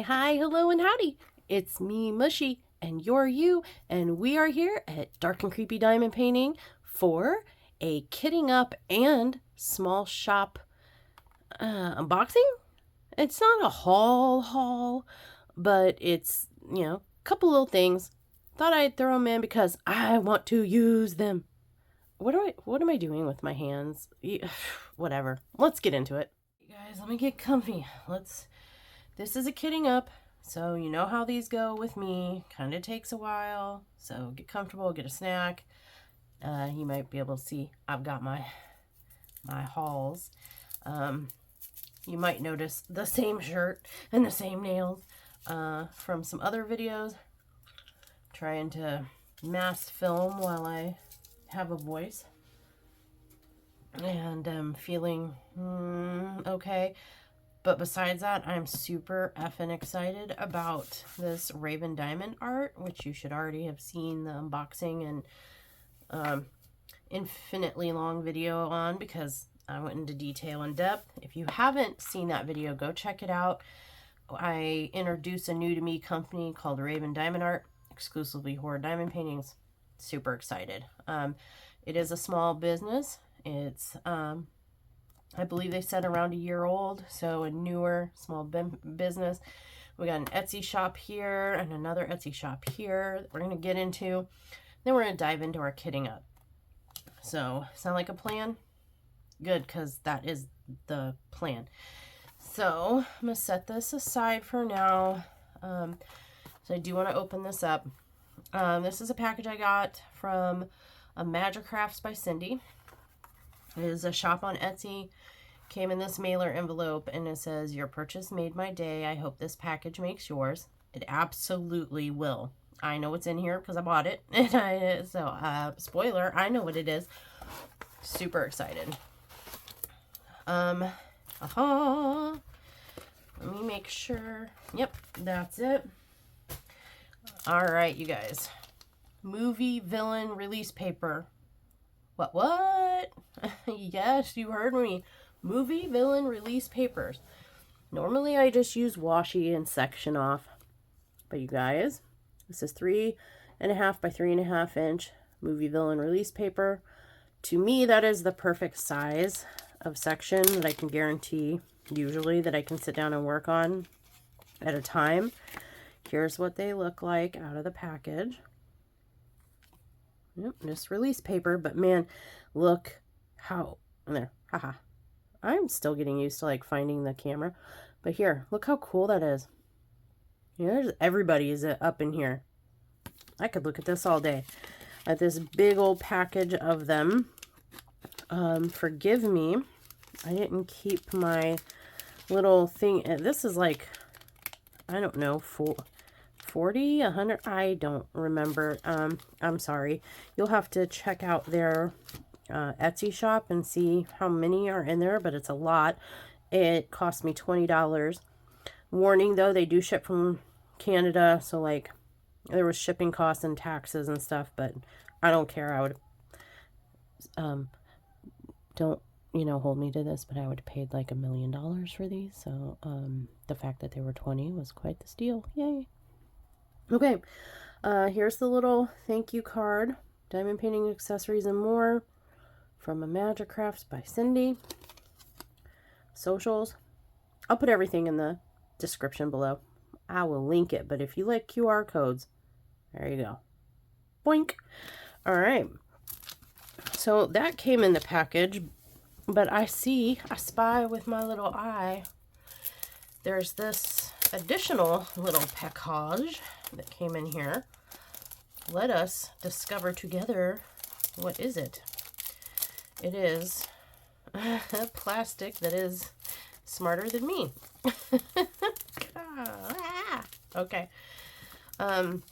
Hi, hello, and howdy. It's me, Mushy, and you're you, and we are here at Dark and Creepy Diamond Painting for a kitting up and small shop unboxing. It's not a haul, but it's, a couple little things. Thought I'd throw them in because I want to use them. What am I doing with my hands? Whatever. Let's get into it. You guys, let me get comfy. This is a kitting up, so you know how these go with me. Kind of takes a while, so get comfortable, get a snack. You might be able to see I've got my hauls. You might notice the same shirt and the same nails from some other videos. Trying to mass film while I have a voice. And I'm feeling okay. But besides that, I'm super effing excited about this Raven Diamond art, which you should already have seen the unboxing and infinitely long video on because I went into detail in depth. If you haven't seen that video, go check it out. I introduced a new to me company called Raven Diamond Art, exclusively horror diamond paintings. Super excited. It is a small business. It's I believe they said around a year old, so a newer small business. We got an Etsy shop here and another Etsy shop here that we're going to get into. Then we're going to dive into our kitting up. So, sound like a plan? Good, because that is the plan. So, I'm going to set this aside for now. So, I do want to open this up. This is a package I got from ImagicraftsbyCindy. It is a shop on Etsy. Came in this mailer envelope and it says, "Your purchase made my day. I hope this package makes yours." It absolutely will. I know what's in here because I bought it. And spoiler, I know what it is. Super excited. Let me make sure. Yep, that's it. All right, you guys. Movie villain release paper. What? Yes, you heard me. Movie villain release papers. Normally I just use washi and section off. But you guys, this is 3.5 by 3.5 inch movie villain release paper. To me, that is the perfect size of section that I can guarantee usually that I can sit down and work on at a time. Here's what they look like out of the package. Yep, just release paper, but man, look how, there, haha. I'm still getting used to like finding the camera, but here, look how cool that is. There's everybody is up in here. I could look at this all day. At this big old package of them. Forgive me, I didn't keep my little thing. This is like, I don't know, 40, 100, I don't remember. I'm sorry. You'll have to check out their Etsy shop and see how many are in there, but it's a lot. It cost me $20. Warning though, they do ship from Canada, so like there was shipping costs and taxes and stuff, but I don't care. I would don't hold me to this, but I would have paid like $1 million for these, so the fact that they were 20 was quite the steal. Yay. Okay, here's the little thank you card. Diamond painting accessories and more from ImagicraftsbyCindy. Socials. I'll put everything in the description below. I will link it, but if you like QR codes, there you go. Boink. All right. So that came in the package, but I spy with my little eye. There's this additional little package that came in here. Let us discover together, what is it? It is plastic that is smarter than me. Okay. What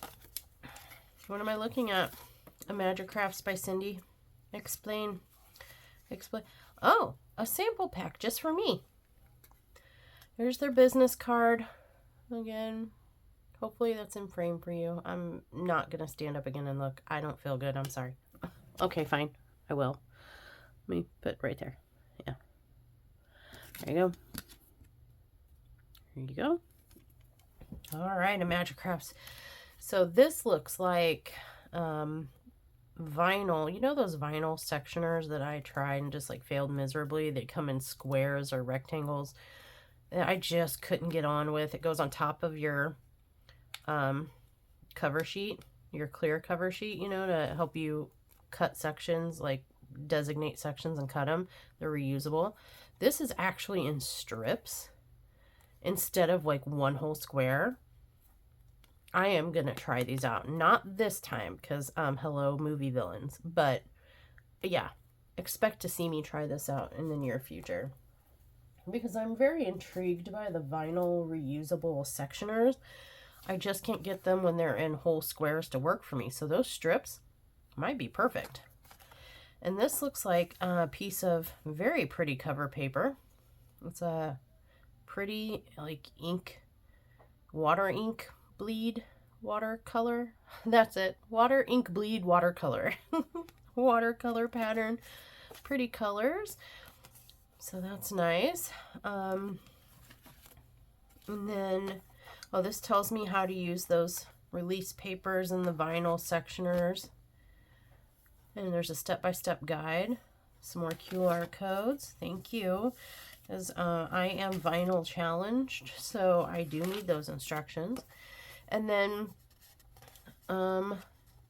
am I looking at? ImagicraftsbyCindy. Explain. Oh, a sample pack just for me. Here's their business card. Again, hopefully that's in frame for you. I'm not going to stand up again and look. I don't feel good. I'm sorry. Okay, fine. I will. Let me put right there. Yeah. There you go. There you go. All right, ImagicCrafts. So this looks like vinyl. You know those vinyl sectioners that I tried and just like failed miserably? They come in squares or rectangles. I just couldn't get on with. It goes on top of your cover sheet, your clear cover sheet, you know, to help you cut sections, like designate sections and cut them. They're reusable. This is actually in strips instead of like one whole square. I am going to try these out. Not this time because, hello, movie villains. But, yeah, expect to see me try this out in the near future. Because I'm very intrigued by the vinyl reusable sectioners. I just can't get them when they're in whole squares to work for me. So those strips might be perfect. And this looks like a piece of very pretty cover paper. It's a pretty, like, water ink bleed watercolor. That's it. Water ink bleed watercolor. Watercolor pattern. Pretty colors. So that's nice. And then, oh, this tells me how to use those release papers and the vinyl sectioners. And there's a step-by-step guide. Some more QR codes. Thank you. As I am vinyl challenged, so I do need those instructions. And then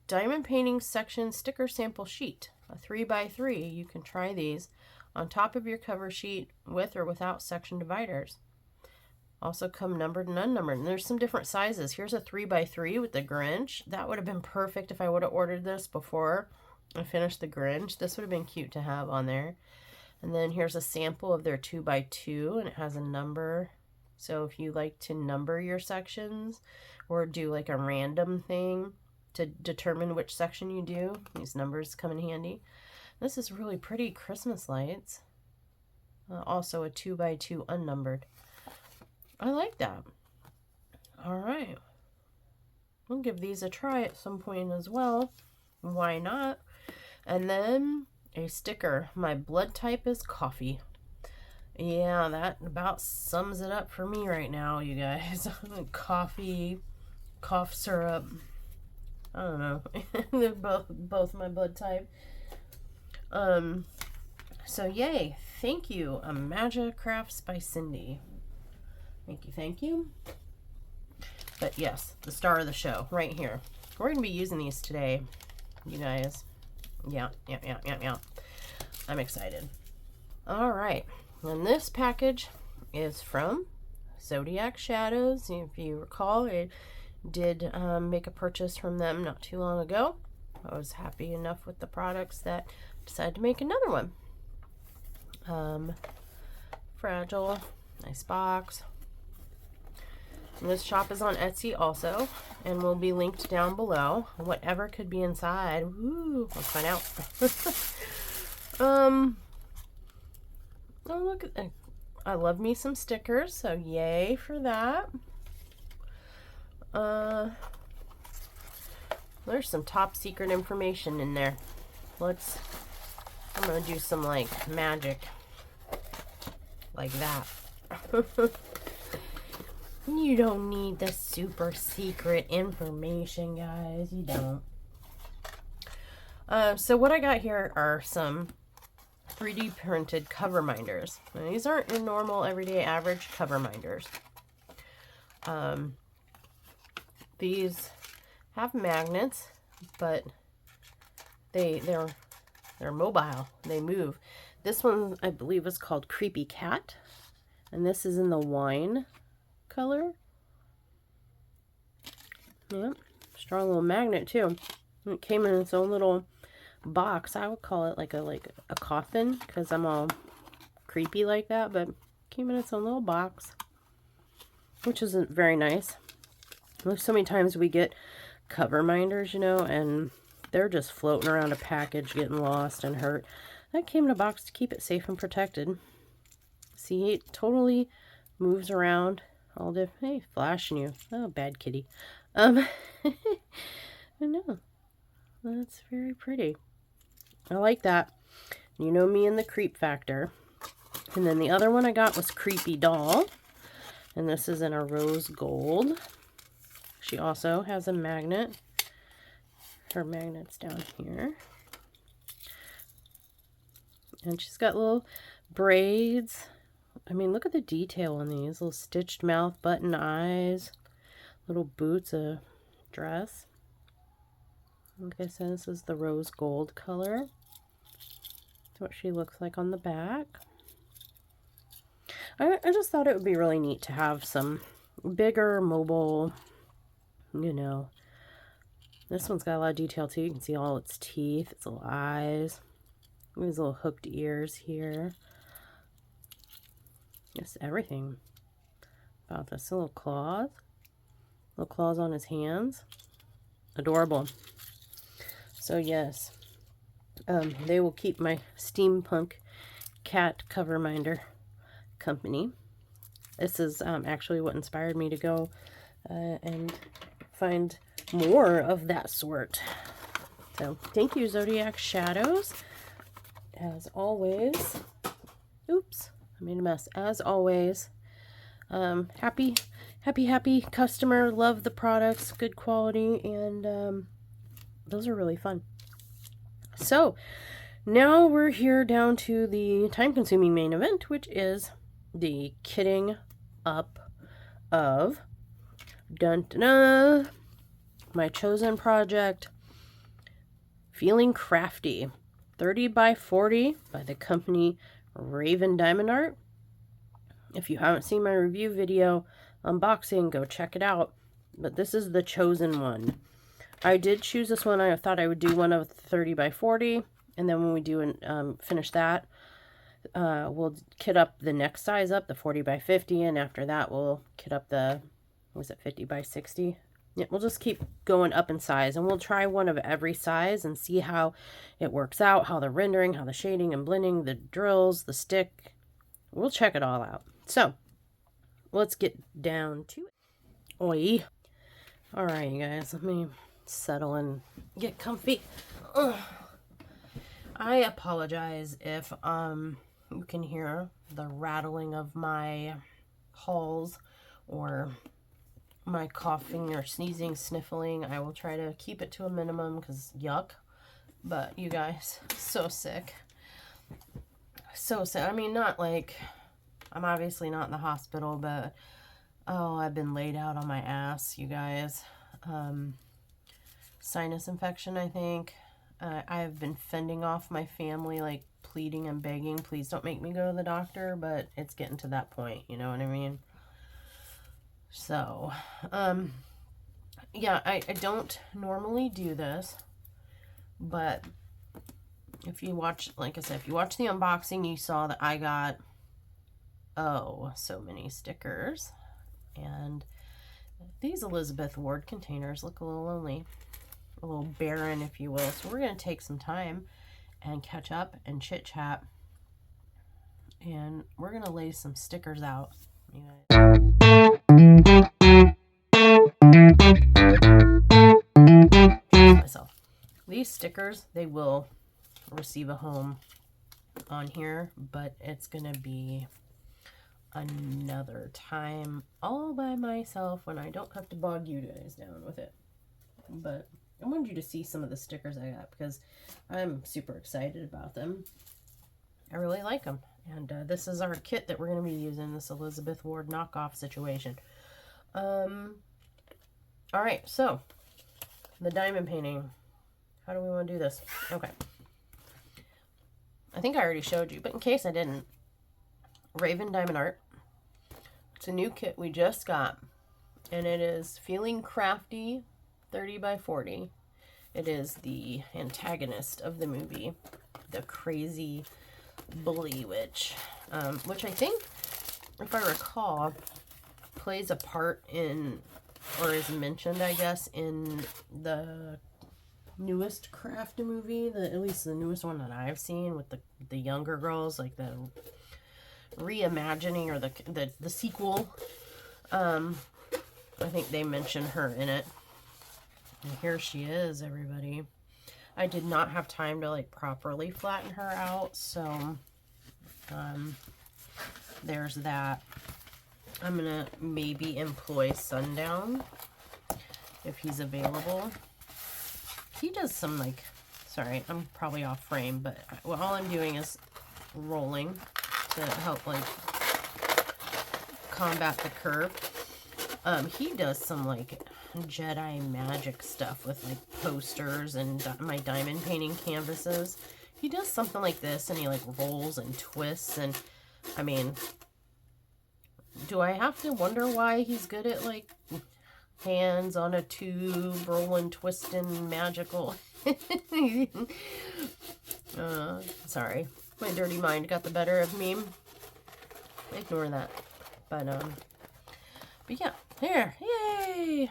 diamond painting section sticker sample sheet, a 3x3. You can try these on top of your cover sheet with or without section dividers. Also come numbered and unnumbered. And there's some different sizes. Here's a 3x3 with the Grinch. That would have been perfect if I would have ordered this before I finished the Grinch. This would have been cute to have on there. And then here's a sample of their 2x2, and it has a number. So if you like to number your sections or do like a random thing to determine which section you do, these numbers come in handy. This is really pretty Christmas lights. Also a 2x2 unnumbered. I like that. All right. We'll give these a try at some point as well. Why not? And then a sticker. My blood type is coffee. Yeah, that about sums it up for me right now, you guys. Coffee, cough syrup. I don't know. They're both my blood type. So yay. Thank you, ImagicRaftsbyCindy. Thank you. But yes, the star of the show right here. We're going to be using these today, you guys. Yeah. I'm excited. All right. And this package is from Zodiac Shadows. If you recall, I did make a purchase from them not too long ago. I was happy enough with the products that I decided to make another one. Fragile. Nice box. And this shop is on Etsy also, and will be linked down below. Whatever could be inside. Woo! Let's find out. Oh, look at that. I love me some stickers, so yay for that. There's some top secret information in there. I'm gonna do some like magic like that. You don't need the super secret information, guys. You don't. So what I got here are some 3D printed cover minders. Now, these aren't your normal everyday average cover minders. These have magnets, but they're mobile. They move. This one I believe is called Creepy Cat, and this is in the wine color. Yep, strong little magnet too. It came in its own little box. I would call it like a coffin because I'm all creepy like that, but it came in its own little box, which isn't very nice. So many times we get cover minders, you know, and they're just floating around a package getting lost and hurt. That came in a box to keep it safe and protected. See, it totally moves around all different. Hey, flashing you. Oh, bad kitty. I know. That's very pretty. I like that. You know me and the creep factor. And then the other one I got was Creepy Doll. And this is in a rose gold. She also has a magnet. Her magnet's down here. And she's got little braids. I mean, look at the detail on these. Little stitched mouth, button eyes, little boots, a dress. Like I said, this is the rose gold color. That's what she looks like on the back. I just thought it would be really neat to have some bigger mobile, you know. This one's got a lot of detail too. You can see all its teeth, its little eyes. These little hooked ears here. Just everything about this. Little claws. Little claws on his hands. Adorable. So yes, they will keep my steampunk cat cover minder company. This is actually what inspired me to go and find more of that sort. So thank you, Zodiac Shadows. As always, oops, I made a mess. As always, happy customer. Love the products, good quality, and those are really fun. So now we're here down to the time-consuming main event, which is the kitting up of my chosen project, Feeling Crafty, 30 by 40 by the company Raven Diamond Art. If you haven't seen my review video unboxing, go check it out. But this is the chosen one. I did choose this one. I thought I would do one of 30 by 40, and then when we do finish that, we'll kit up the next size up, the 40 by 50, and after that we'll kit up the, was it 50 by 60? Yeah, we'll just keep going up in size, and we'll try one of every size and see how it works out, how the rendering, how the shading and blending, the drills, the stick. We'll check it all out. So let's get down to it. Oi. All right, you guys, let me settle and get comfy. Ugh. I apologize if you can hear the rattling of my halls or my coughing or sneezing, sniffling. I will try to keep it to a minimum because yuck. But you guys, so sick. So sick. I mean, not like, I'm obviously not in the hospital, but oh, I've been laid out on my ass, you guys. Sinus infection, I think. I've been fending off my family, like pleading and begging, please don't make me go to the doctor, but it's getting to that point, you know what I mean? So, yeah, I don't normally do this, but if you watch, like I said, if you watch the unboxing, you saw that I got, oh, so many stickers, and these Elizabeth Ward containers look a little lonely, a little barren, if you will, so we're going to take some time and catch up and chit chat, and we're going to lay some stickers out, you guys. Myself. These stickers, they will receive a home on here, but it's gonna be another time all by myself when I don't have to bog you guys down with it. But I wanted you to see some of the stickers I got because I'm super excited about them. I really like them, and this is our kit that we're going to be using, this Elizabeth Ward knockoff situation. Alright, so the diamond painting. How do we want to do this? Okay. I think I already showed you, but in case I didn't, Raven Diamond Art. It's a new kit we just got, and it is Feeling Crafty 30 by 40. It is the antagonist of the movie, the crazy bully witch, which I think, if I recall, plays a part in, or is mentioned, I guess, in the newest Crafty movie, at least the newest one that I've seen with the younger girls, like the reimagining or the sequel. I think they mention her in it. And here she is, everybody. I did not have time to like properly flatten her out, so there's that. I'm gonna maybe employ Sundown if he's available. He does some like, sorry, I'm probably off frame, but all I'm doing is rolling to help like combat the curve. He does some like Jedi magic stuff with like posters and my diamond painting canvases. He does something like this, and he like rolls and twists, and I mean, do I have to wonder why he's good at like hands on a tube, rolling, twisting, magical? Sorry, my dirty mind got the better of me. Ignore that. But yeah, there, yay!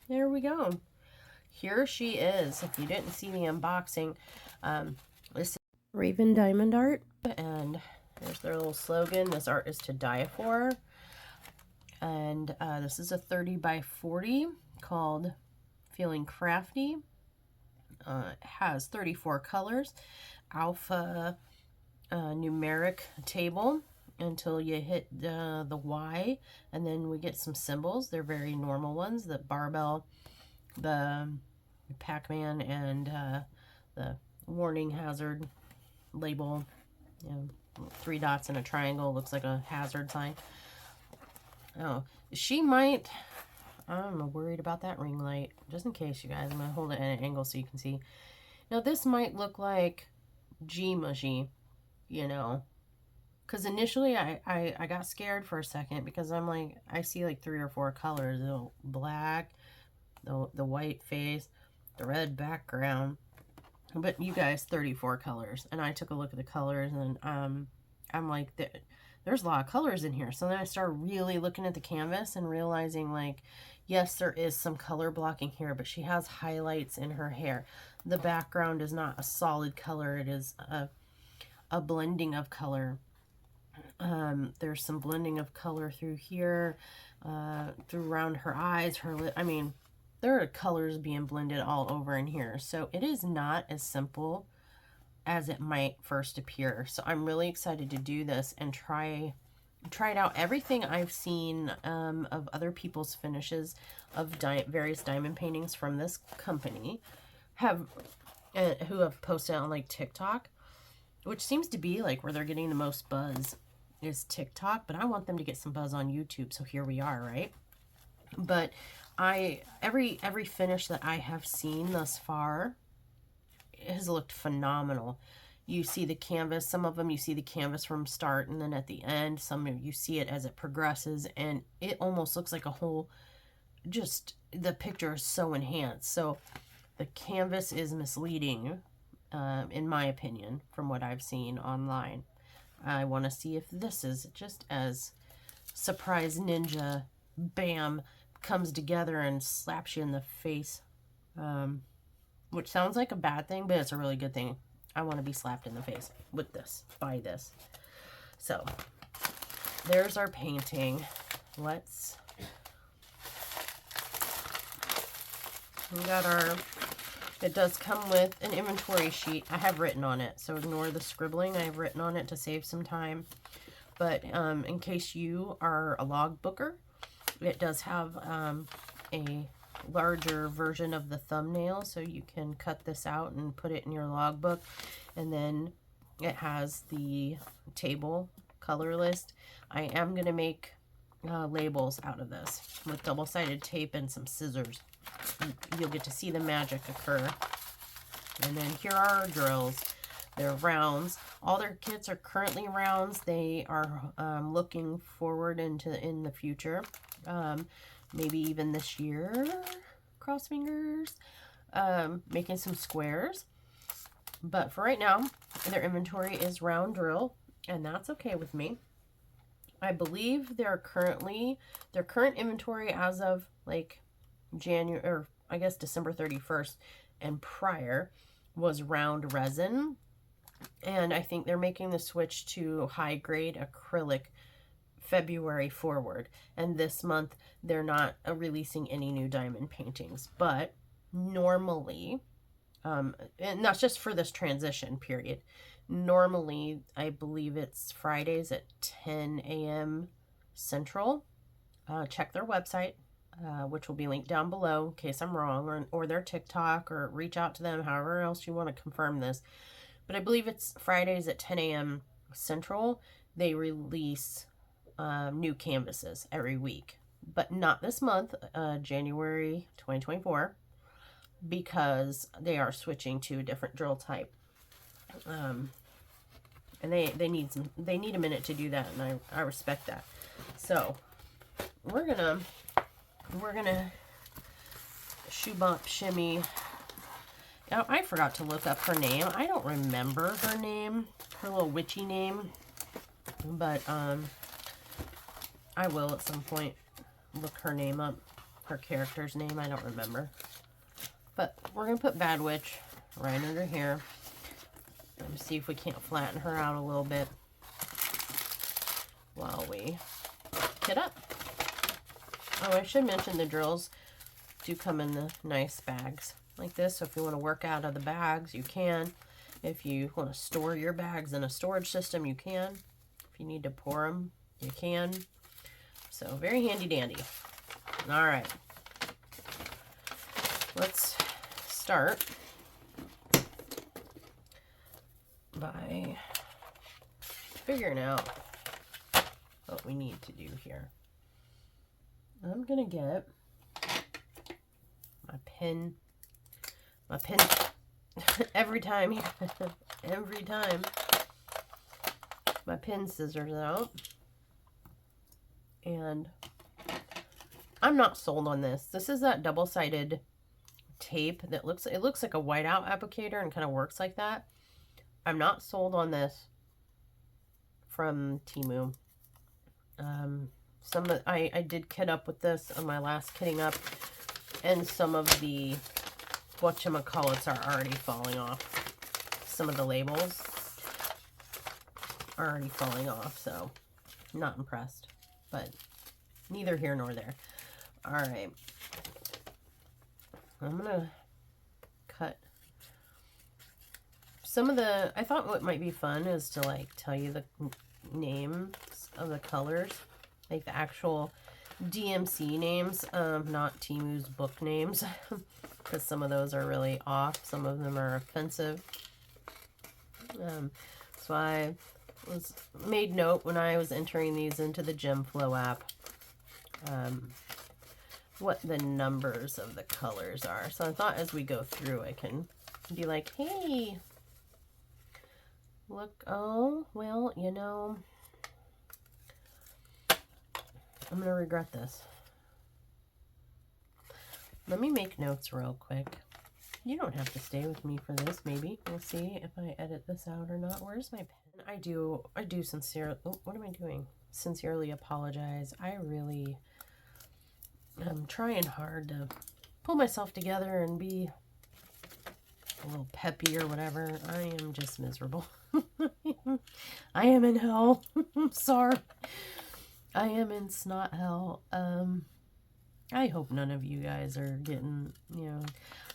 There we go. Here she is. If you didn't see the unboxing, this is Raven Diamond art, and there's their little slogan. This art is to die for. And this is a 30 by 40 called Feeling Crafty. It has 34 colors, alpha numeric table until you hit the Y, and then we get some symbols. They're very normal ones, the barbell, the Pac-Man, and the warning hazard label. You know, 3 dots and a triangle, looks like a hazard sign. Oh, she might, I'm worried about that ring light, just in case, you guys. I'm going to hold it at an angle so you can see. Now, this might look like G-mushy, you know, because initially I got scared for a second, because I'm like, I see like 3 or 4 colors, the black, the white face, the red background, but you guys, 34 colors, and I took a look at the colors, and I'm like, there's a lot of colors in here. So then I started really looking at the canvas and realizing, like, yes, there is some color blocking here, but she has highlights in her hair. The background is not a solid color. It is a blending of color. There's some blending of color through here, through around her eyes, her lip. I mean, there are colors being blended all over in here. So it is not as simple as it might first appear. So I'm really excited to do this and try it out. Everything I've seen of other people's finishes of various diamond paintings from this company who have posted on like TikTok, which seems to be like where they're getting the most buzz is TikTok, but I want them to get some buzz on YouTube, so here we are, right? But every finish that I have seen thus far has looked phenomenal. You see the canvas, some of them you see the canvas from start, and then at the end, some of you see it as it progresses, and it almost looks like a whole, just the picture is so enhanced. So the canvas is misleading, in my opinion, from what I've seen online. I want to see if this is just as surprise ninja, bam, comes together and slaps you in the face. Which sounds like a bad thing, but it's a really good thing. I want to be slapped in the face with this, by this. So, there's our painting. We got our, it does come with an inventory sheet. I have written on it, so ignore the scribbling. I have written on it to save some time. But in case you are a log booker, it does have a larger version of the thumbnail, so you can cut this out and put it in your logbook. And then it has the table color list. I am going to make labels out of this with double-sided tape and some scissors. You'll get to see the magic occur. And then here are our drills. They're rounds. All their kits are currently rounds. They are looking forward in the future. Maybe even this year, cross fingers, making some squares. But for right now, their inventory is round drill, and that's okay with me. I believe their current inventory as of like January, or I guess December 31st and prior, was round resin. And I think they're making the switch to high grade acrylic February forward, and this month they're not releasing any new diamond paintings. But normally, and that's just for this transition period, normally I believe it's Fridays at 10 a.m. Central. Check their website. which will be linked down below in case I'm wrong, or their TikTok, or reach out to them, however else you want to confirm this. But I believe it's Fridays at 10 a.m. Central. They release new canvases every week, but not this month, January 2024, because they are switching to a different drill type. And they need a minute to do that, and I respect that. So we're gonna shoo bump shimmy. Now, I forgot to look up her name. I don't remember her name, her little witchy name, but I will at some point look her name up, her character's name. I don't remember, but we're gonna put Bad Witch right under here. Let me see if we can't flatten her out a little bit while we kit up. Oh, I should mention the drills do come in the nice bags like this. So if you want to work out of the bags, you can. If you want to store your bags in a storage system, you can. If you need to pour them, you can. So very handy dandy. All right. Let's start by figuring out what we need to do here. I'm gonna get my pen every time my pen scissors out, and I'm not sold on this. This is that double-sided tape that looks like a whiteout applicator and kind of works like that. I'm not sold on this from Temu. I did kit up with this on my last kitting up, and some of the whatchamacallits are already falling off. Some of the labels are already falling off, so not impressed, but neither here nor there. All right, I'm gonna cut some of the, I thought what might be fun is to like tell you the names of the colors, like the actual DMC names, not Temu's book names, because some of those are really off. Some of them are offensive. So I made note when I was entering these into the GemFlow app, what the numbers of the colors are. So I thought as we go through, I can be like, hey, look, oh, well, you know, I'm going to regret this. Let me make notes real quick. You don't have to stay with me for this, maybe. We'll see if I edit this out or not. Where's my pen? I do sincerely, oh, what am I doing? Sincerely apologize. I really am trying hard to pull myself together and be a little peppy or whatever. I am just miserable. I am in hell. I'm sorry. I am in snot hell. I hope none of you guys are getting, you know,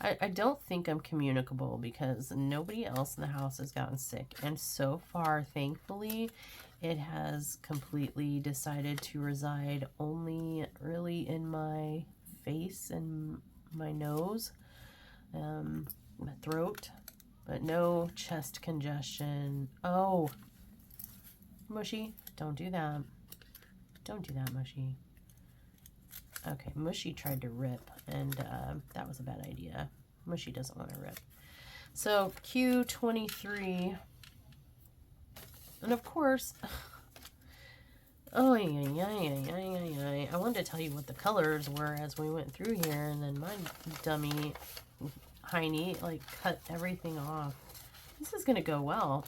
I don't think I'm communicable because nobody else in the house has gotten sick. And so far, thankfully, it has completely decided to reside only really in my face and my nose, my throat, but no chest congestion. Oh, Mushy, don't do that. Don't do that, Mushy. Okay, Mushy tried to rip, and that was a bad idea. Mushy doesn't want to rip. So, Q23. And of course, oh, I wanted to tell you what the colors were as we went through here, and then my dummy Heine, like, cut everything off. This is going to go well.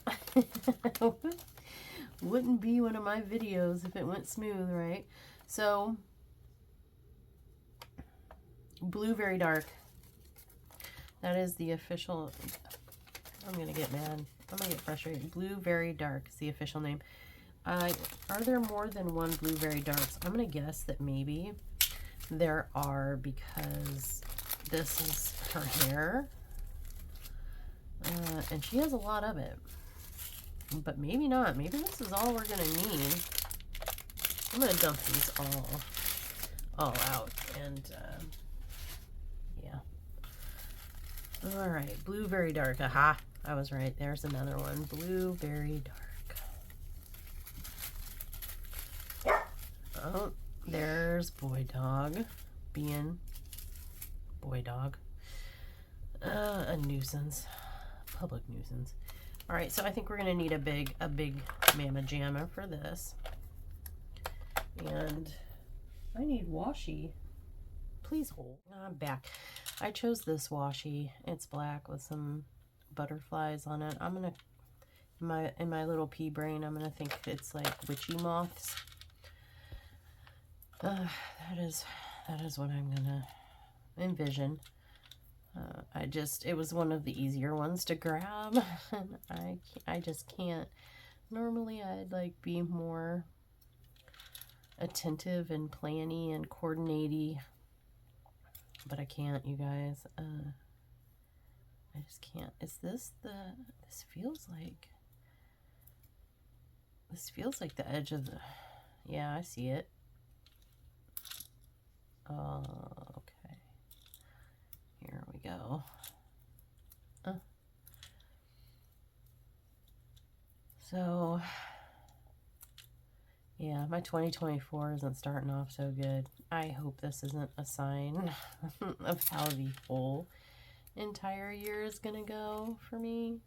Wouldn't be one of my videos if it went smooth, right? So, Blue Very Dark. That is the official, I'm going to get mad. I'm going to get frustrated. Blue Very Dark is the official name. Are there more than one Blue Very Darks? I'm going to guess that maybe there are, because this is her hair. And she has a lot of it. But maybe not. Maybe this is all we're going to need. I'm going to dump these all out. And yeah. All right, blue very dark. Aha, I was right. There's another one. Blue very dark. Oh, there's boy dog being boy dog. A nuisance, public nuisance. All right, so I think we're gonna need a big mamma jamma for this, and I need washi. Please hold. I'm back. I chose this washi. It's black with some butterflies on it. I'm gonna, in my little pea brain, I'm gonna think it's like witchy moths. That is what I'm gonna envision. It was one of the easier ones to grab, and I just can't. Normally I'd like be more attentive and planny and coordinaty, but I can't, you guys. I just can't. Is this this feels like the edge of the, yeah, I see it. Okay. Here we go. So, yeah, my 2024 isn't starting off so good. I hope this isn't a sign of how the whole entire year is gonna go for me.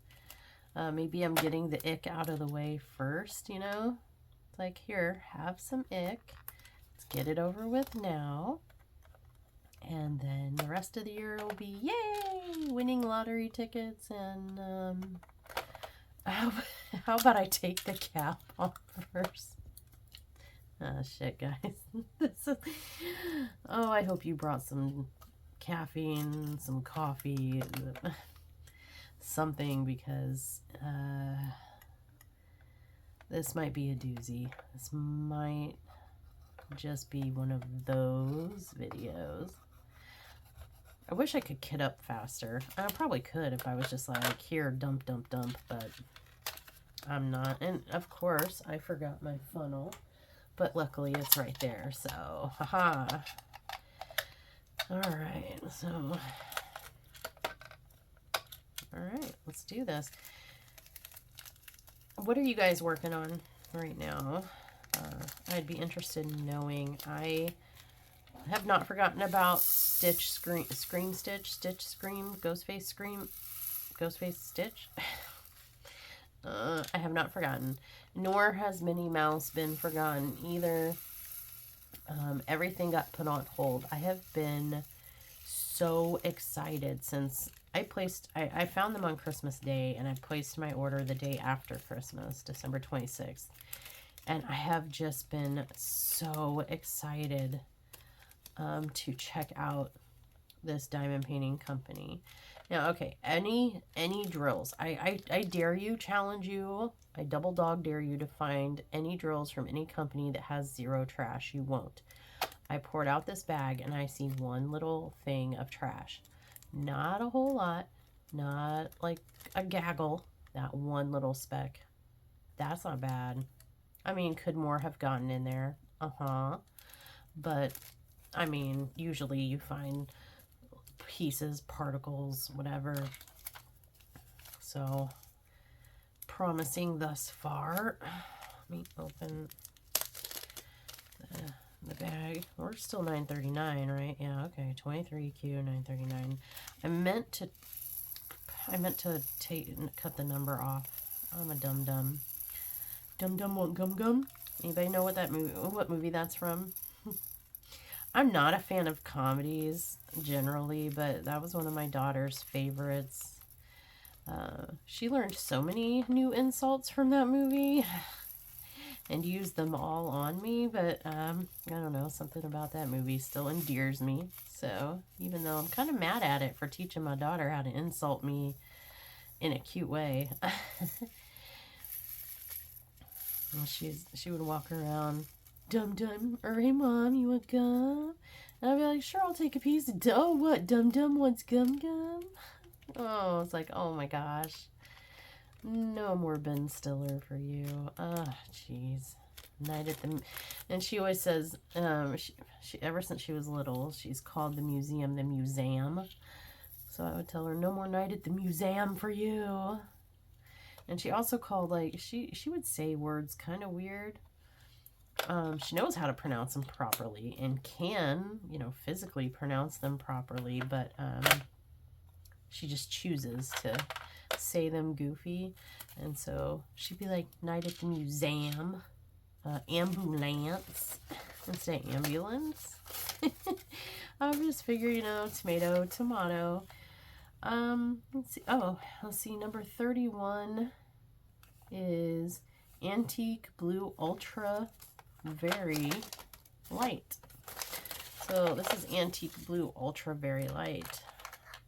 Maybe I'm getting the ick out of the way first, you know? It's like, here, have some ick. Let's get it over with now. And then the rest of the year will be, yay, winning lottery tickets. And how about I take the cap off first? Oh, shit, guys. Oh, I hope you brought some caffeine, some coffee, something, because this might be a doozy. This might just be one of those videos. I wish I could kit up faster. I probably could if I was just like, here, dump, dump, dump, but I'm not. And of course, I forgot my funnel, but luckily it's right there, so, haha. All right, so, all right, let's do this. What are you guys working on right now? I'd be interested in knowing. I have not forgotten about Stitch, Scream Stitch, Stitch Scream, Ghostface Scream, Ghostface Stitch. I have not forgotten. Nor has Minnie Mouse been forgotten either. Everything got put on hold. I have been so excited since I found them on Christmas Day, and I placed my order the day after Christmas, December 26th. And I have just been so excited to check out this diamond painting company. Now, okay, any drills. I dare you, challenge you, I double dog dare you to find any drills from any company that has zero trash. You won't. I poured out this bag and I see one little thing of trash. Not a whole lot, not like a gaggle, that one little speck. That's not bad. I mean, could more have gotten in there? But, I mean, usually you find pieces, particles, whatever. So, promising thus far. Let me open the bag. We're still $9.39, right? Yeah, okay. 23Q, $9.39. I meant to cut the number off. I'm a dum-dum. Dum-dum want gum-gum? Anybody know what movie that's from? I'm not a fan of comedies generally, but that was one of my daughter's favorites. She learned so many new insults from that movie and used them all on me, but I don't know, something about that movie still endears me. So even though I'm kind of mad at it for teaching my daughter how to insult me in a cute way. She would walk around, dum-dum, or hey mom, you want gum? And I'd be like, sure, I'll take a piece. Oh, what, dum-dum wants gum-gum? Oh, it's like, oh my gosh. No more Ben Stiller for you. Ah, jeez. Night at the... And she always says, she ever since she was little, she's called the museum the museum. So I would tell her, no more night at the museum for you. And she also called, like, she would say words kind of weird. She knows how to pronounce them properly and can, you know, physically pronounce them properly, but she just chooses to say them goofy. And so she'd be like, night at the museum, ambulance, instead of ambulance. I just figured, you know, tomato, tomato. Let's see. Oh, let's see. Number 31 is Antique Blue Ultra Very Light. So this is Antique Blue Ultra Very Light.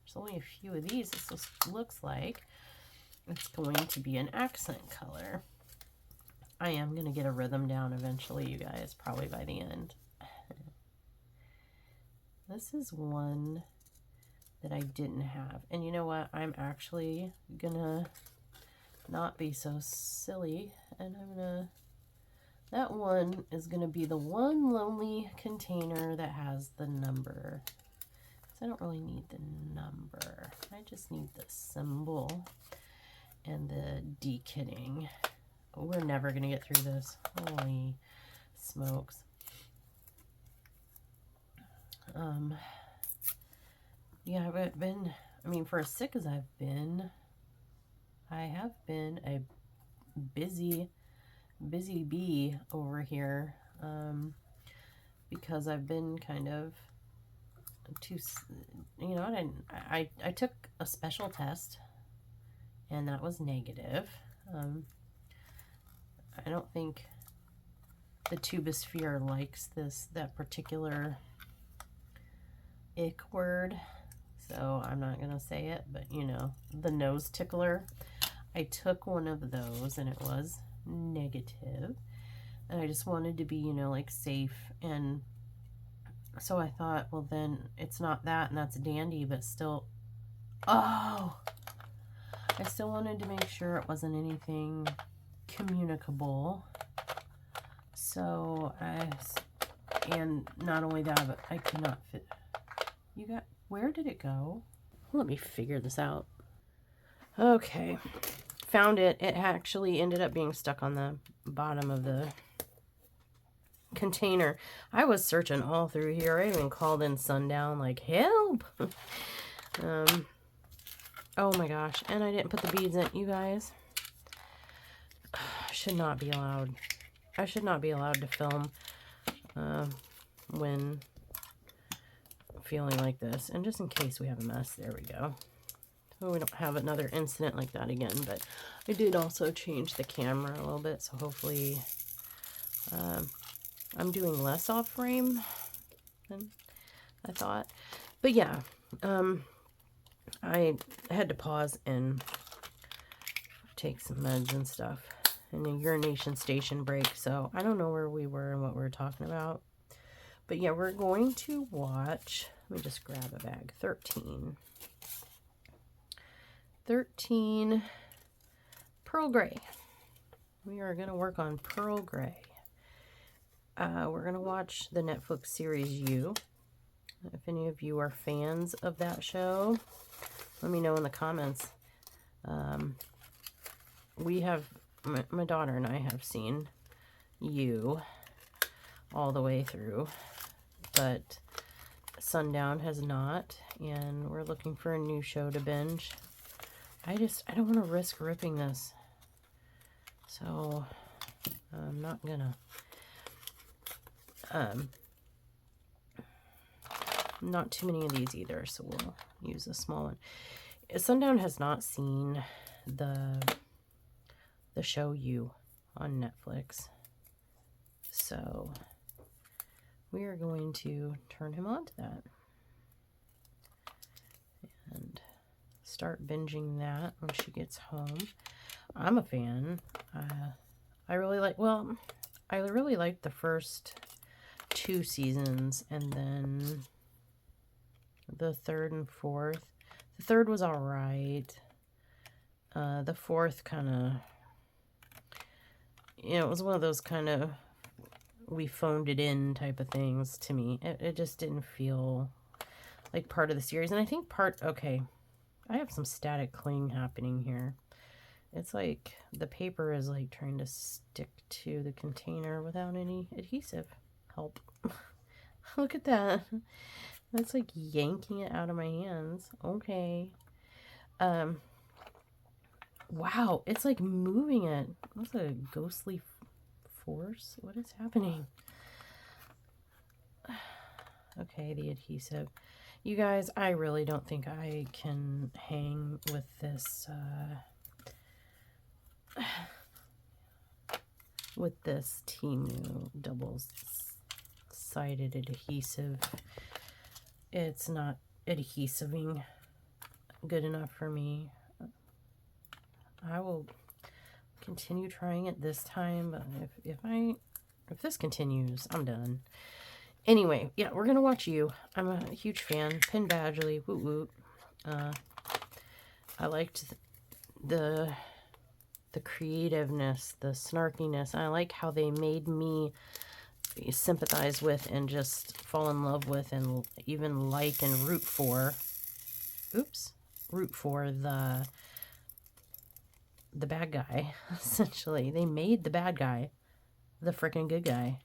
There's only a few of these. This looks like it's going to be an accent color. I am going to get a rhythm down eventually, you guys, probably by the end. This is one that I didn't have. And you know what? I'm actually going to not be so silly. And I'm going to... That one is going to be the one lonely container that has the number. I don't really need the number. I just need the symbol and the dekitting. We're never going to get through this. Holy smokes. Yeah, I've been, I mean, for as sick as I've been, I have been a busy bee over here, because I've been kind of too, you know, I took a special test and that was negative. I don't think the tubosphere likes that particular ick word, so I'm not gonna say it, but you know, the nose tickler. I took one of those and it was negative, and I just wanted to be, you know, like safe, and so I thought, well, then it's not that, and that's dandy, but still, oh, I still wanted to make sure it wasn't anything communicable. So and not only that, but I could not fit. Where did it go? Let me figure this out. Okay, found it. It actually ended up being stuck on the bottom of the container. I was searching all through here. I even called in Sundown, like, help. Oh my gosh, and I didn't put the beads in, you guys. I should not be allowed. I should not be allowed to film when feeling like this. And just in case we have a mess, there we go. So we don't have another incident like that again. But I did also change the camera a little bit, so hopefully I'm doing less off frame than I thought. But yeah, I had to pause and take some meds and stuff, and a urination station break, so I don't know where we were and what we were talking about. But yeah, we're going to watch, let me just grab a bag, 13 Pearl Gray. We are going to work on Pearl Gray. We're going to watch the Netflix series You. If any of you are fans of that show, let me know in the comments. We have, my daughter and I have seen You all the way through, but Sundown has not, and we're looking for a new show to binge. I don't want to risk ripping this, so I'm not gonna. Not too many of these either, so we'll use a small one. Sundown has not seen the show You on Netflix, so we are going to turn him on to that and start binging that when she gets home. I'm a fan. I really like the first 2 seasons, and then the 3rd and 4th. The 3rd was all right. The 4th kind of, you know, it was one of those kind of we phoned it in type of things to me. It just didn't feel like part of the series. And I think okay, I have some static cling happening here. It's like the paper is like trying to stick to the container without any adhesive help. Look at that. That's like yanking it out of my hands. Okay. Wow, it's like moving it. That's a ghostly force. What is happening? Okay, the adhesive. You guys, I really don't think I can hang with this Temu double-sided adhesive. It's not adhesiving good enough for me. I will continue trying it this time, but if this continues, I'm done. Anyway, yeah, we're gonna watch you. I'm a huge fan. Pin Badgley, woot woot. I liked the creativeness, the snarkiness. I like how they made me sympathize with and just fall in love with and even like and root for. Root for the bad guy. Essentially, they made the bad guy the freaking good guy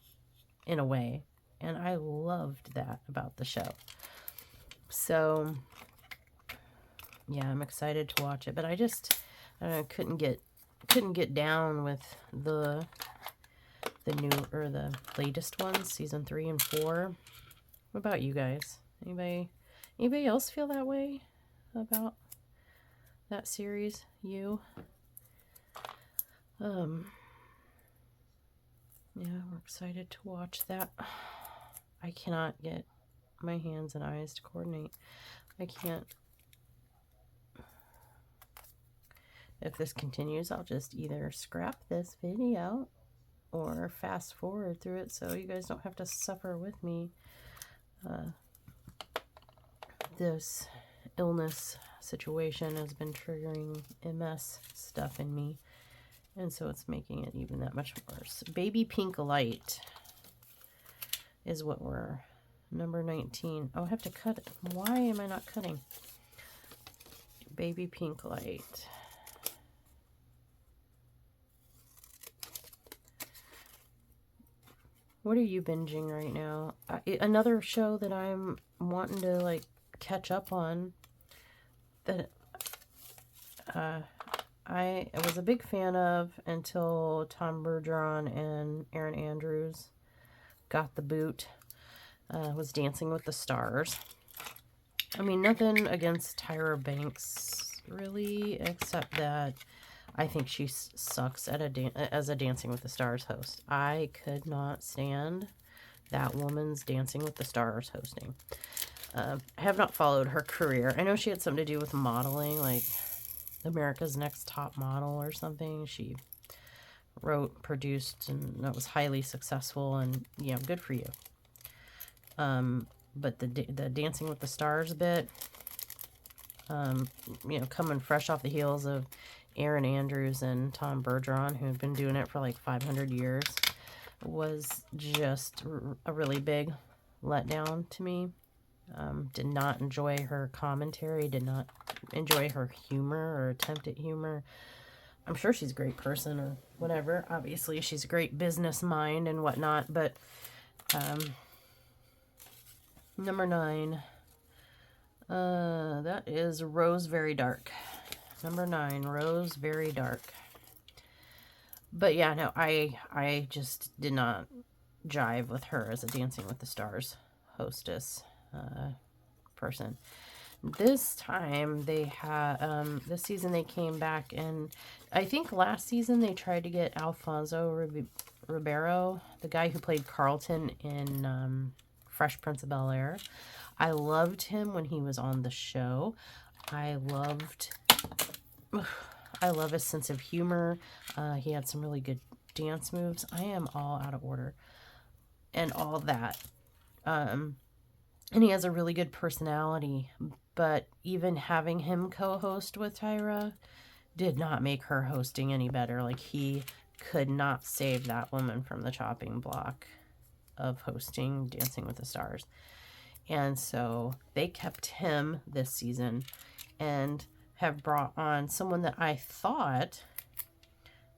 in a way. And I loved that about the show. So, yeah, I'm excited to watch it. But I just couldn't get down with the latest ones, season 3 and 4. What about you guys? Anybody else feel that way about that series? You? Yeah, we're excited to watch that. I cannot get my hands and eyes to coordinate. I can't. If this continues, I'll just either scrap this video or fast forward through it so you guys don't have to suffer with me. This illness situation has been triggering MS stuff in me, and so it's making it even that much worse. Baby Pink Light is what we're number 19. Oh, I have to cut it. Why am I not cutting? Baby Pink Light. What are you binging right now? Another show that I'm wanting to like catch up on that I was a big fan of until Tom Bergeron and Erin Andrews got the boot. Was Dancing with the Stars. I mean, nothing against Tyra Banks really, except that I think she sucks at as a Dancing with the Stars host. I could not stand that woman's Dancing with the Stars hosting. I have not followed her career. I know she had something to do with modeling, like America's Next Top Model or something. She wrote, produced, and that was highly successful, and yeah, good for you. But the Dancing with the Stars bit, you know, coming fresh off the heels of Erin Andrews and Tom Bergeron, who had been doing it for like 500 years, was just a really big letdown to me. Did not enjoy her commentary, did not enjoy her humor or attempt at humor. I'm sure she's a great person or whatever. Obviously, she's a great business mind and whatnot, but number 9, that is Rose Very Dark. Number 9, Rose Very Dark. But yeah, no, I just did not jive with her as a Dancing with the Stars hostess person. This time they had, this season they came back, and I think last season they tried to get Alfonso Ribeiro, the guy who played Carlton in Fresh Prince of Bel-Air. I loved him when he was on the show. I love his sense of humor. He had some really good dance moves. I am all out of order and all that. And he has a really good personality, but even having him co-host with Tyra did not make her hosting any better. Like, he could not save that woman from the chopping block. of hosting Dancing with the Stars. And so they kept him this season and have brought on someone that I thought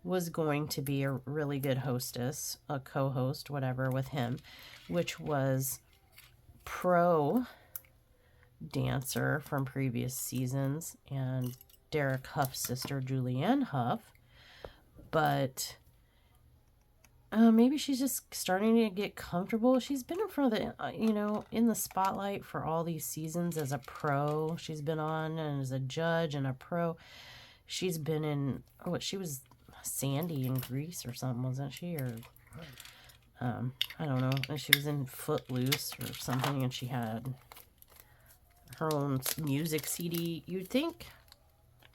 was going to be a really good hostess, a co-host, whatever, with him, which was pro dancer from previous seasons and Derek Huff's sister, Julianne Huff. But maybe she's just starting to get comfortable. She's been in front of the, in the spotlight for all these seasons as a pro. She's been on and as a judge and a pro. She's been in, she was Sandy in Grease or something, wasn't she? Or, I don't know. She was in Footloose or something, and she had her own music CD. You'd think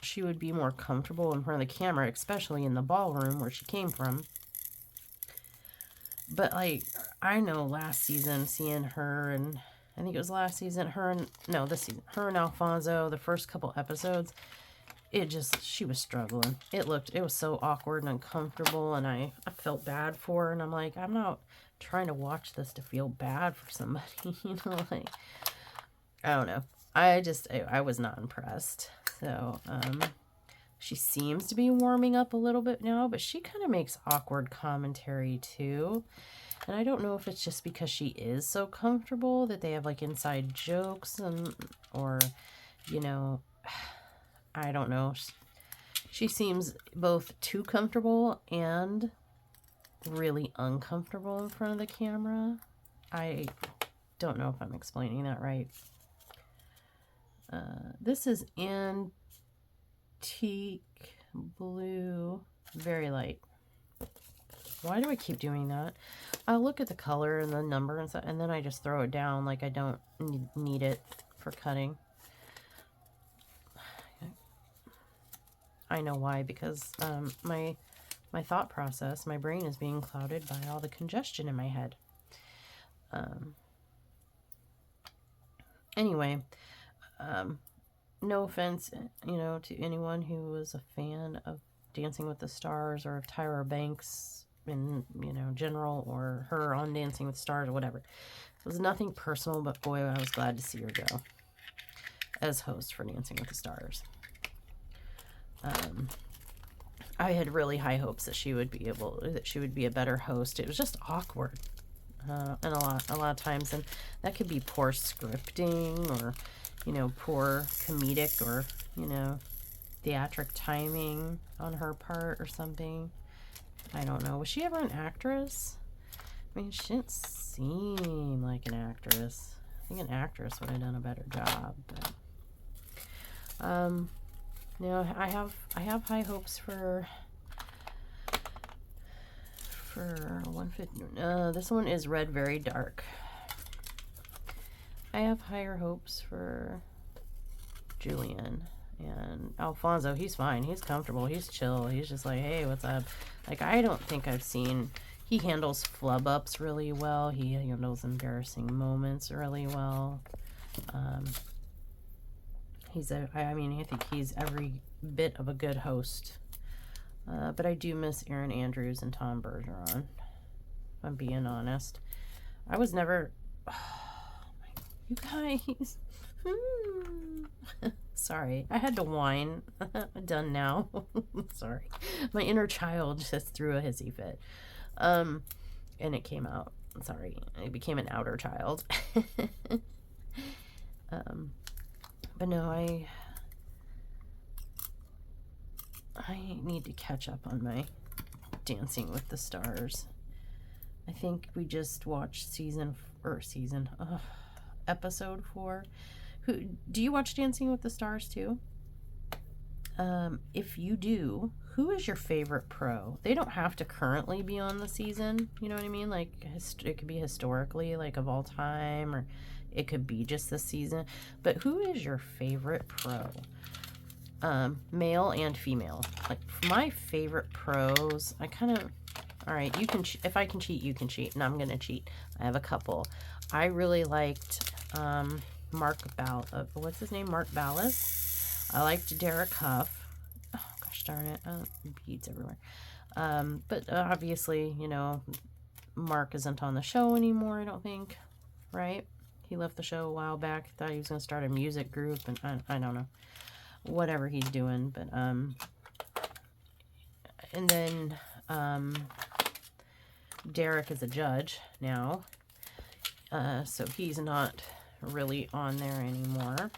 she would be more comfortable in front of the camera, especially in the ballroom where she came from. But, like, I know last season, seeing her, and I think it was last season, this season, her and Alfonso, the first couple episodes, she was struggling. It was so awkward and uncomfortable, and I felt bad for her, and I'm like, I'm not trying to watch this to feel bad for somebody, like, I don't know. I was not impressed. So, she seems to be warming up a little bit now, but she kind of makes awkward commentary too. And I don't know if it's just because she is so comfortable that they have like inside jokes or, I don't know. She seems both too comfortable and really uncomfortable in front of the camera. I don't know if I'm explaining that right. This is Antique Blue, very light. Why do I keep doing that? I'll look at the color and the number and stuff, and then I just throw it down like I don't need it for cutting. I know why, because my thought process, my brain is being clouded by all the congestion in my head. Anyway, no offense, to anyone who was a fan of Dancing with the Stars or of Tyra Banks in, general, or her on Dancing with the Stars or whatever. It was nothing personal, but boy, I was glad to see her go as host for Dancing with the Stars. I had really high hopes that she would be a better host. It was just awkward. And a lot of times, and that could be poor scripting or, poor comedic or, theatric timing on her part or something. I don't know. Was she ever an actress? I mean, she didn't seem like an actress. I think an actress would have done a better job. But, I have high hopes for 150. This one is Red Very Dark. I have higher hopes for Julian. And Alfonso, he's fine. He's comfortable. He's chill. He's just like, hey, what's up? Like, I don't think I've seen... He handles flub-ups really well. He handles embarrassing moments really well. I think he's every bit of a good host. But I do miss Aaron Andrews and Tom Bergeron, if I'm being honest. I was never... you guys... Sorry, I had to whine. Done now. Sorry. My inner child just threw a hissy fit. And it came out. Sorry. I became an outer child. But no, I need to catch up on my Dancing with the Stars. I think we just watched episode 4. Do you watch Dancing with the Stars too? If you do, who is your favorite pro? They don't have to currently be on the season. You know what I mean? Like, it could be historically, like, of all time, or it could be just this season. But who is your favorite pro? Male and female. Like, my favorite pros, all right, you can, if I can cheat, you can cheat, and I'm going to cheat. I have a couple. I really liked, Mark Ballas. I liked Derek Huff. Oh, gosh darn it. Beads everywhere. But obviously, Mark isn't on the show anymore, I don't think, right? He left the show a while back. Thought he was going to start a music group, and I don't know. Whatever he's doing, but, and then, Derek is a judge now, so he's not really on there anymore.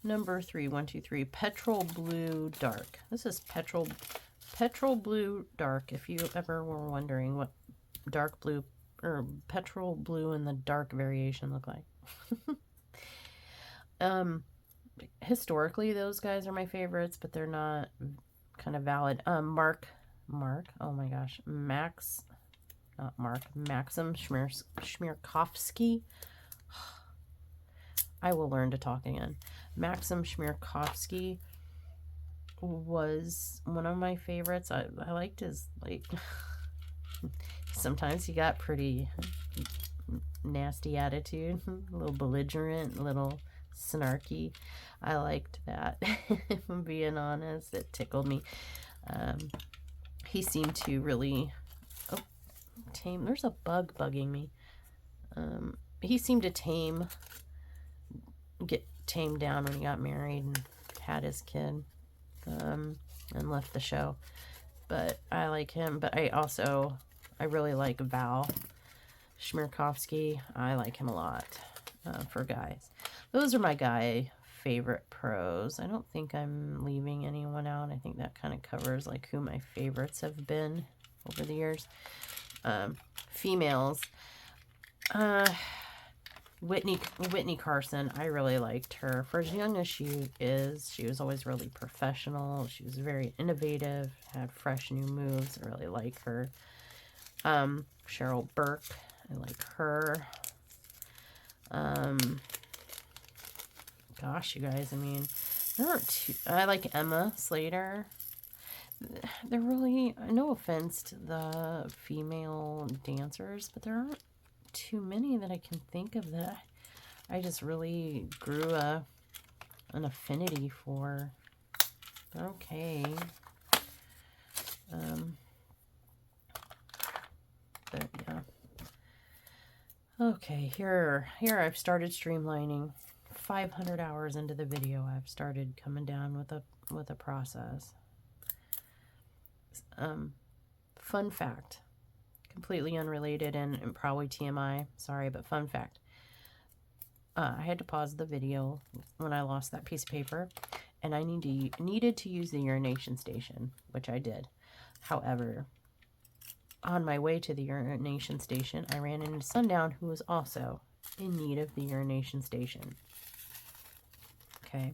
Number 3, 1, 2, 3, Petrol Blue Dark. This is Petrol Blue Dark, if you ever were wondering what dark blue, or petrol blue and the dark variation look like. Historically, those guys are my favorites, but they're not kind of valid. Mark, oh my gosh, Maxim Schmierkowski. I will learn to talk again. Maxim Schmierkowski was one of my favorites. I liked his, like, sometimes he got pretty nasty attitude, a little belligerent, a little snarky. I liked that. If I'm being honest, it tickled me. He seemed to really tame. There's a bug bugging me. He seemed to get tamed down when he got married and had his kid, and left the show. But I like him. But I really like Val Schmierkowski. I like him a lot for guys. Those are my guy favorite pros. I don't think I'm leaving anyone out. I think that kind of covers like who my favorites have been over the years. Females. Whitney Carson, I really liked her. For as young as she is, she was always really professional. She was very innovative, had fresh new moves. I really like her. Cheryl Burke, I like her. Gosh, you guys, I mean, there aren't too, I like Emma Slater. They're really, no offense to the female dancers, but there aren't too many that I can think of that I just really grew an affinity for. Okay. But yeah. Okay, here I've started streamlining. 500 hours into the video, I've started coming down with a process. Fun fact. Completely unrelated and probably TMI. Sorry, but fun fact. I had to pause the video when I lost that piece of paper, and I needed to use the urination station, which I did. However, on my way to the urination station, I ran into Sundown, who was also in need of the urination station. Okay.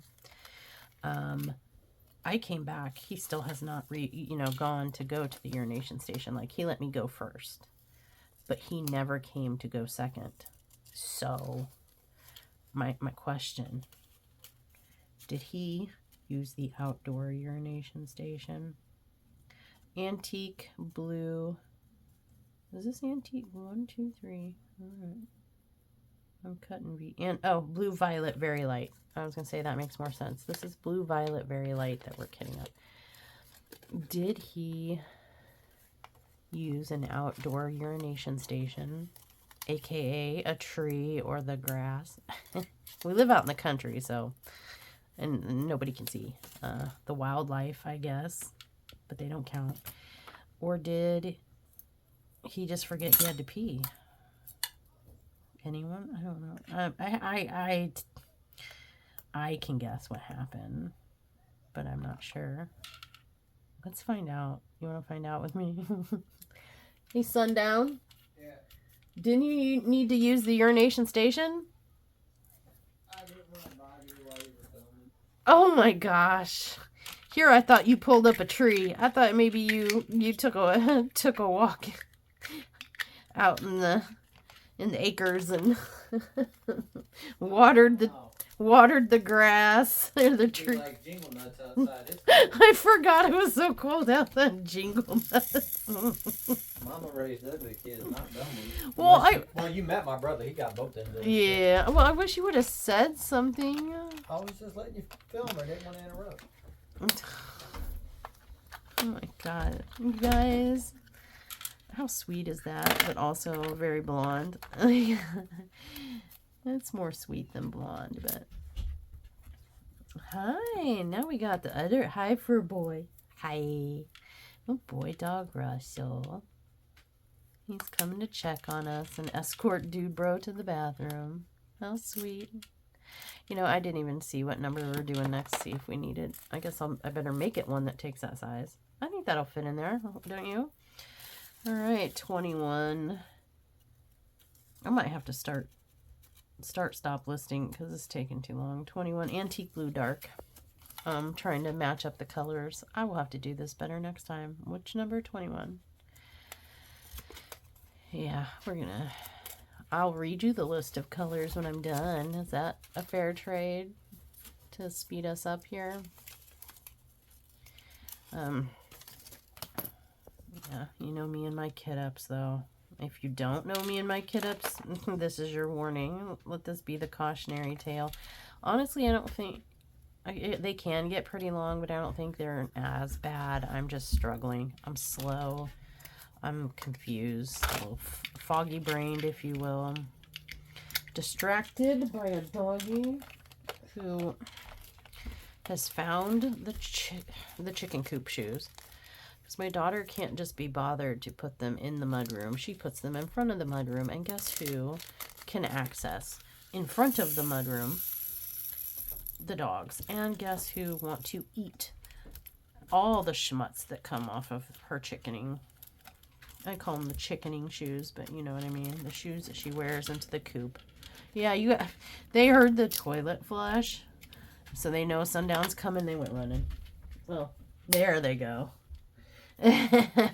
I came back. He still has not gone to go to the urination station. Like, he let me go first, but he never came to go second. So my question, did he use the outdoor urination station? Antique blue. Is this antique? 1, 2, 3. All right. I'm cutting V. And oh, blue violet very light. I was gonna say that makes more sense. This is blue violet very light that we're kitting up. Did he use an outdoor urination station, aka a tree or the grass? We live out in the country, so and nobody can see the wildlife, I guess, but they don't count. Or did he just forget he had to pee? Anyone? I don't know. I can guess what happened, but I'm not sure. Let's find out. You want to find out with me? Hey, Sundown. Yeah. Didn't you need to use the urination station? I didn't run by you while you were filming. Oh my gosh. Here I thought you pulled up a tree. I thought maybe you took a walk out in the acres and watered the grass or the tree. Like jingle nuts outside. I forgot it was so cold out there. Jingle nuts. Mama raised ugly kids, not dumb ones. Well, you met my brother. He got both them. Yeah. Well, I wish you would have said something. I was just letting you film. I didn't want to interrupt. Oh my god, you guys. How sweet is that? But also very blonde. It's more sweet than blonde, but... Hi, now we got the other... Hi, fur boy. Hi. Oh, boy dog Russell. He's coming to check on us and escort dude bro to the bathroom. How sweet. You know, I didn't even see what number we're doing next, see if we need it. I guess I better make it one that takes that size. I think that'll fit in there, don't you? All right, 21. I might have to stop listing because it's taking too long. 21, Antique Blue Dark. Trying to match up the colors. I will have to do this better next time. Which number? 21. Yeah, I'll read you the list of colors when I'm done. Is that a fair trade to speed us up here? Yeah, you know me and my kit-ups, though. If you don't know me and my kit-ups, this is your warning. Let this be the cautionary tale. Honestly, I don't think... they can get pretty long, but I don't think they're as bad. I'm just struggling. I'm slow. I'm confused. A little foggy-brained, if you will. Distracted by a doggy who has found the chicken coop shoes. Because my daughter can't just be bothered to put them in the mudroom. She puts them in front of the mudroom, and guess who can access in front of the mudroom? The dogs. And guess who want to eat all the schmutz that come off of her chickening. I call them the chickening shoes, but you know what I mean. The shoes that she wears into the coop. Yeah, they heard the toilet flush, so they know sundown's coming. They went running. Well, there they go.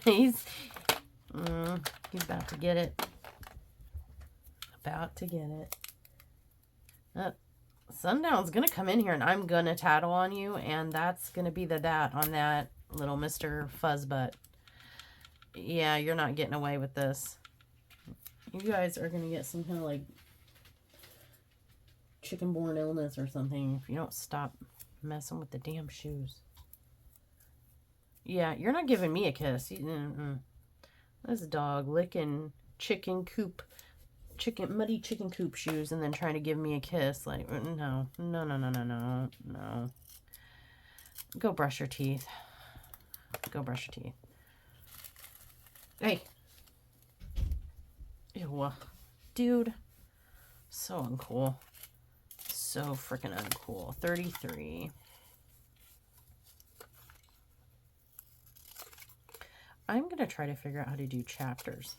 He's about to get it. About to get it. Sundown's gonna come in here and I'm gonna tattle on you, and that's gonna be that on that little Mr. Fuzzbutt. Yeah, you're not getting away with this. You guys are gonna get some kind of like chicken-borne illness or something if you don't stop messing with the damn shoes. Yeah, you're not giving me a kiss. This dog licking muddy chicken coop shoes and then trying to give me a kiss. Like, no. Go brush your teeth. Go brush your teeth. Hey. Ew. Dude. So uncool. So freaking uncool. 33. I'm going to try to figure out how to do chapters.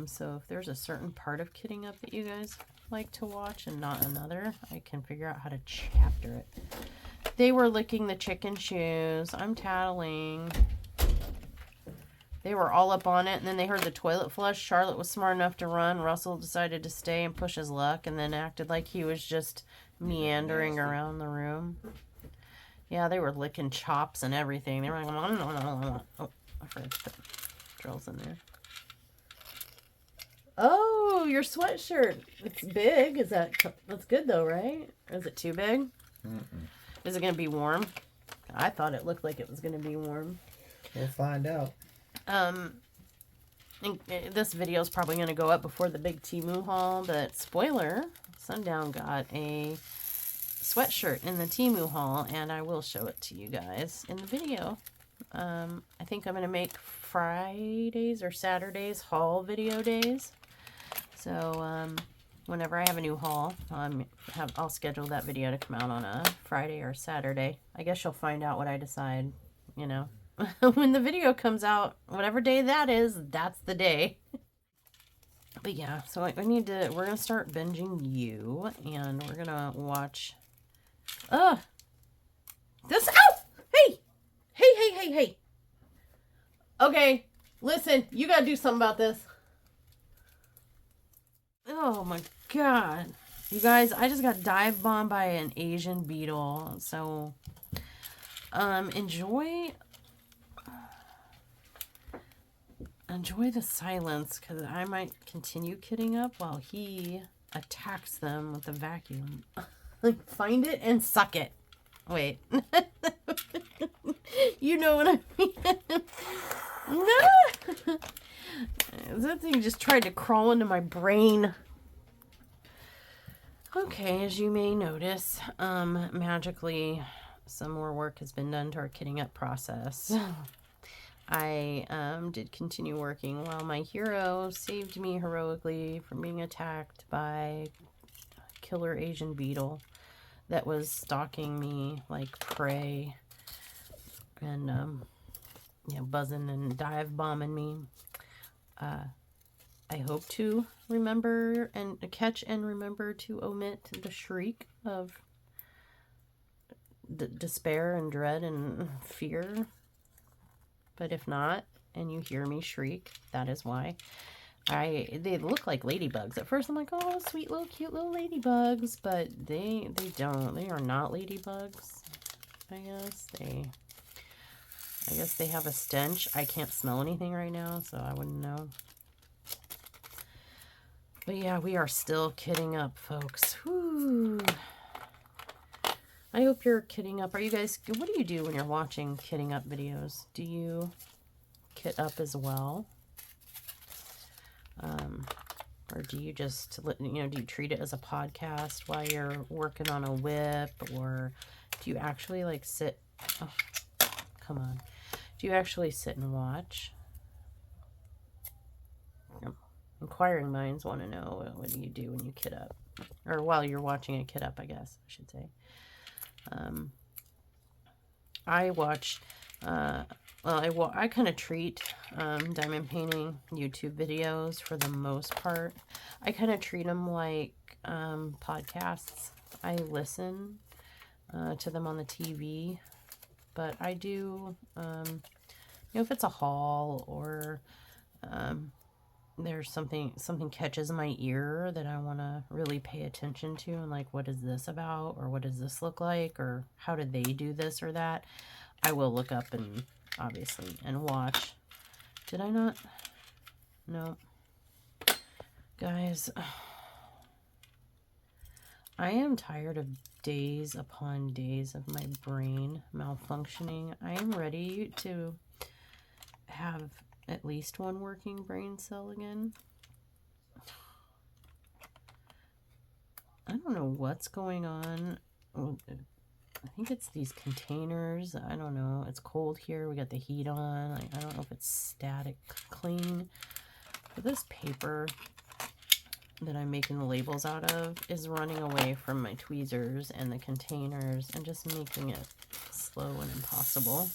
So if there's a certain part of kitting up that you guys like to watch and not another, I can figure out how to chapter it. They were licking the chicken shoes. I'm tattling. They were all up on it, and then they heard the toilet flush. Charlotte was smart enough to run. Russell decided to stay and push his luck, and then acted like he was just meandering around the room. Yeah, they were licking chops and everything. They were like, oh, I forgot to put drills in there. Oh, your sweatshirt. It's big. That's good though, right? Or is it too big? Is it going to be warm? I thought it looked like it was going to be warm. We'll find out. This video is probably going to go up before the big Temu haul, but spoiler, Sundown got a sweatshirt in the Temu haul, and I will show it to you guys in the video. I think I'm going to make Fridays or Saturdays haul video days. So, whenever I have a new haul, I'll schedule that video to come out on a Friday or Saturday. I guess you'll find out what I decide, you know. When the video comes out, whatever day that is, that's the day. But yeah, so we're going to start binging you, and we're going to watch, oh! Hey! Okay, listen, you got to do something about this. Oh my god. You guys, I just got dive bombed by an Asian beetle, so, enjoy the silence, because I might continue kidding up while he attacks them with the vacuum. Like, find it and suck it. Wait. You know what I mean? No! just tried to crawl into my brain. Okay, as you may notice, magically, some more work has been done to our kitting up process. I did continue working while my hero saved me heroically from being attacked by a killer Asian beetle that was stalking me like prey and, buzzing and dive bombing me. I hope to remember and catch and remember to omit the shriek of despair and dread and fear. But if not, and you hear me shriek, that is why. They look like ladybugs. At first I'm like, oh, sweet little cute little ladybugs, but they don't. They are not ladybugs. I guess they have a stench. I can't smell anything right now, so I wouldn't know. But yeah, we are still kitting up, folks. Whew. I hope you're kitting up. Are you guys, what do you do when you're watching kitting up videos? Do you kit up as well? Or do you just, do you treat it as a podcast while you're working on a whip? Or do you actually like sit, oh, come on. Do you actually sit and watch? Inquiring minds want to know, what do you do when you kit up? Or while you're watching a kit up, I guess I should say. I watch, I kind of treat diamond painting YouTube videos for the most part. I kind of treat them like podcasts. I listen to them on the TV, but I do, if it's a haul or there's something catches my ear that I want to really pay attention to, and like, what is this about, or what does this look like, or how did they do this or that, I will look up and obviously and watch. Did I not? No. Guys, I am tired of days upon days of my brain malfunctioning. I am ready to have at least one working brain cell again. I don't know what's going on. I think it's these containers. I don't know. It's cold here. We got the heat on. I don't know if it's static clean. But this paper that I'm making the labels out of is running away from my tweezers and the containers and just making it slow and impossible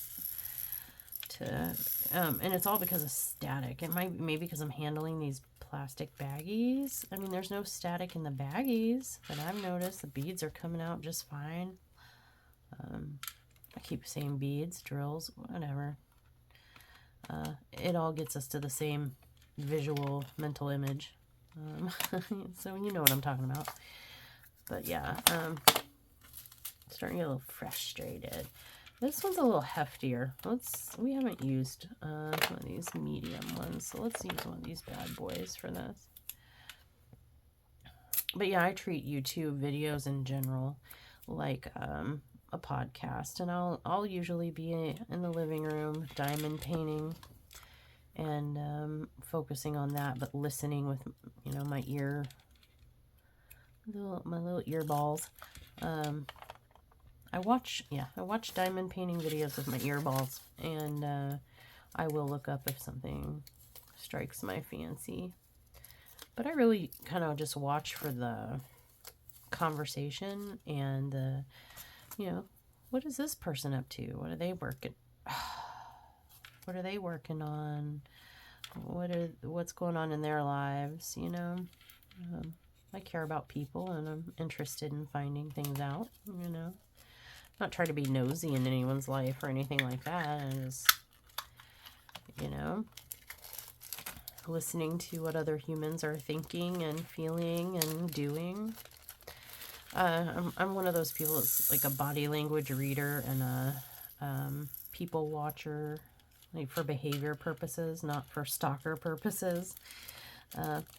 to, and it's all because of static. It might maybe because I'm handling these plastic baggies. I mean, there's no static in the baggies, but I've noticed the beads are coming out just fine. I keep saying beads, drills, whatever. It all gets us to the same visual mental image. So you know what I'm talking about. But yeah, starting to get a little frustrated. This one's a little heftier. We haven't used one of these medium ones, so let's use one of these bad boys for this. But yeah, I treat YouTube videos in general like a podcast, and I'll usually be in the living room diamond painting and focusing on that, but listening with my little ear balls. I watch diamond painting videos with my earballs, and I will look up if something strikes my fancy. But I really kind of just watch for the conversation and the, what is this person up to? What are they working? What are they working on? What's going on in their lives? I care about people, and I'm interested in finding things out. Not try to be nosy in anyone's life or anything like that. I just, listening to what other humans are thinking and feeling and doing. I'm one of those people that's like a body language reader and a people watcher, like for behavior purposes, not for stalker purposes.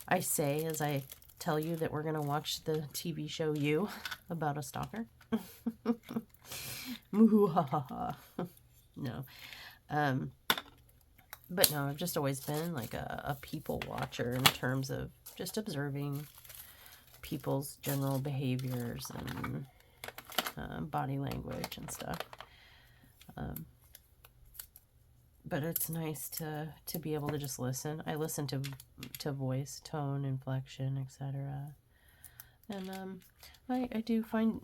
I say as I tell you that we're going to watch the TV show You about a stalker. No. But no, I've just always been like a people watcher in terms of just observing people's general behaviors and body language and stuff. But it's nice to be able to just listen. I listen to voice, tone, inflection, etc. And I do find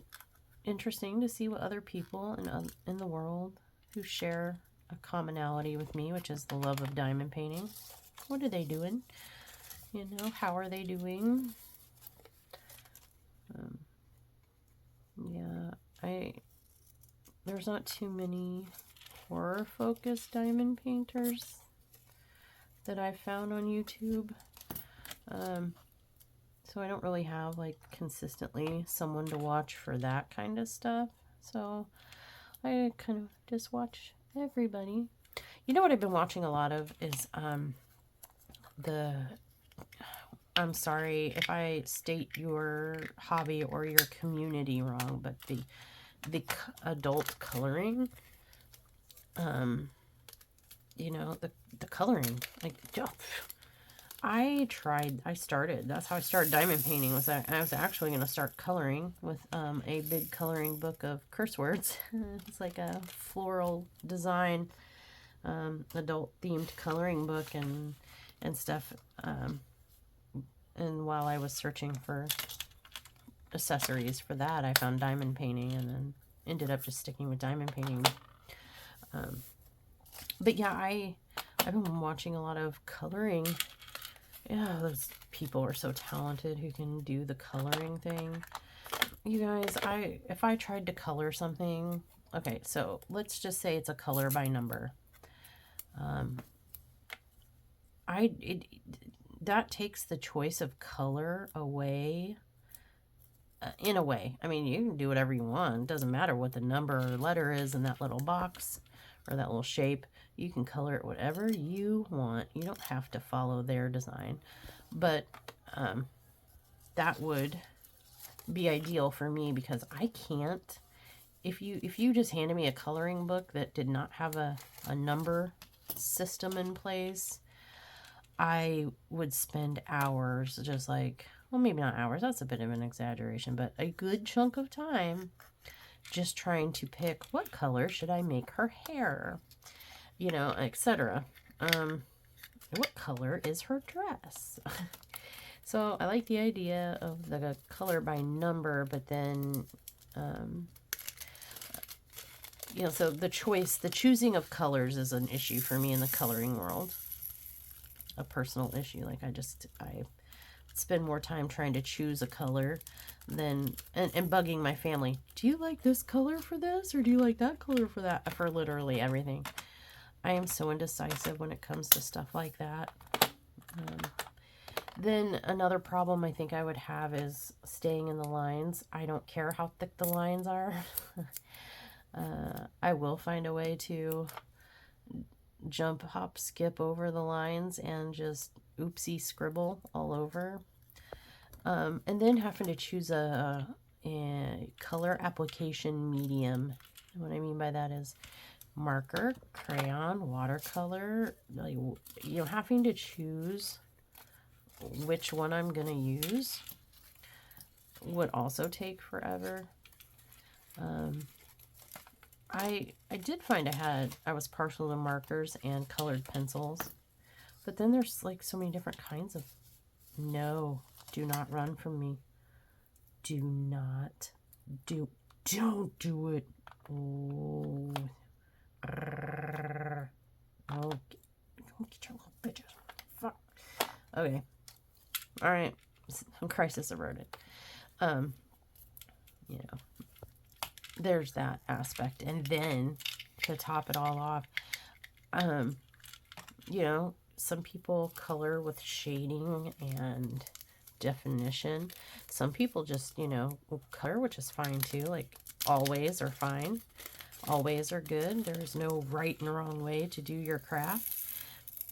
interesting to see what other people in the world who share a commonality with me, which is the love of diamond painting. What are they doing? You know, how are they doing? Yeah, there's not too many horror-focused diamond painters that I've found on YouTube. So I don't really have like consistently someone to watch for that kind of stuff. So I kind of just watch everybody. You know what I've been watching a lot of is I'm sorry if I state your hobby or your community wrong, but the adult coloring, you know, the coloring, like, that's how I started diamond painting. I was actually going to start coloring with a big coloring book of curse words. It's like a floral design, adult themed coloring book and stuff. And while I was searching for accessories for that, I found diamond painting and then ended up just sticking with diamond painting. But yeah, I've been watching a lot of coloring. Yeah, those people are so talented who can do the coloring thing. You guys, if I tried to color something, okay, so let's just say it's a color by number. That takes the choice of color away. In a way, I mean, you can do whatever you want. It doesn't matter what the number or letter is in that little box or that little shape. You can color it whatever you want. You don't have to follow their design. But that would be ideal for me because I can't. If you just handed me a coloring book that did not have a number system in place, I would spend hours just like, well, maybe not hours, that's a bit of an exaggeration, but a good chunk of time just trying to pick what color should I make her hair, you know, etc. What color is her dress? So I like the idea of the color by number, but then, you know, so the choosing of colors is an issue for me in the coloring world. A personal issue. Like I spend more time trying to choose a color than and bugging my family. Do you like this color for this, or do you like that color for that? For literally everything. I am so indecisive when it comes to stuff like that. Then another problem I think I would have is staying in the lines. I don't care how thick the lines are. I will find a way to jump, hop, skip over the lines and just oopsie scribble all over. And then having to choose a color application medium. What I mean by that is marker, crayon, watercolor. Like, you know, having to choose which one I'm going to use would also take forever. I did find I was partial to markers and colored pencils, but then there's like so many different kinds of, no, do not run from me. Don't do it. Oh, get your little bitches. Fuck. Okay. All right. Crisis averted. You know, there's that aspect. And then to top it all off, you know, some people color with shading and definition. Some people just, you know, will color, which is fine too. Like, always are fine. Always are good. There's no right and wrong way to do your craft.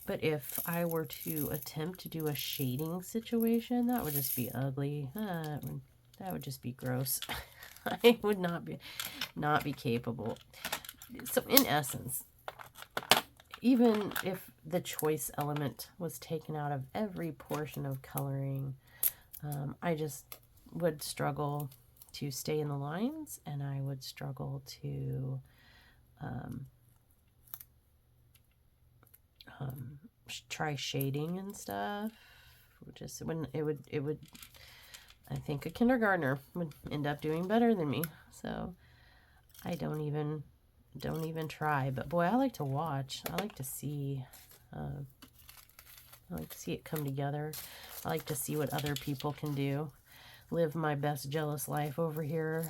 But if I were to attempt to do a shading situation, that would just be ugly. That would just be gross. I would not be capable. So in essence, even if the choice element was taken out of every portion of coloring, I just would struggle to stay in the lines, and I would struggle to try shading and stuff. Just when it would, I think a kindergartner would end up doing better than me. So I don't even try. But boy, I like to watch. I like to see. I like to see it come together. I like to see what other people can do. Live my best jealous life over here.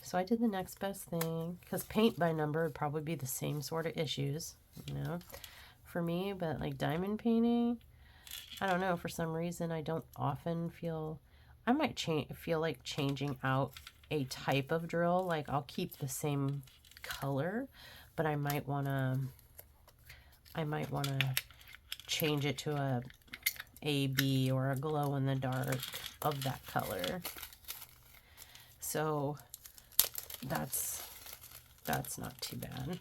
So I did the next best thing, because paint by number would probably be the same sort of issues, you know, for me. But like diamond painting, I don't know, for some reason I don't often feel, I might feel like changing out a type of drill. Like I'll keep the same color, but I might want to change it to a AB or a glow in the dark of that color. So that's not too bad.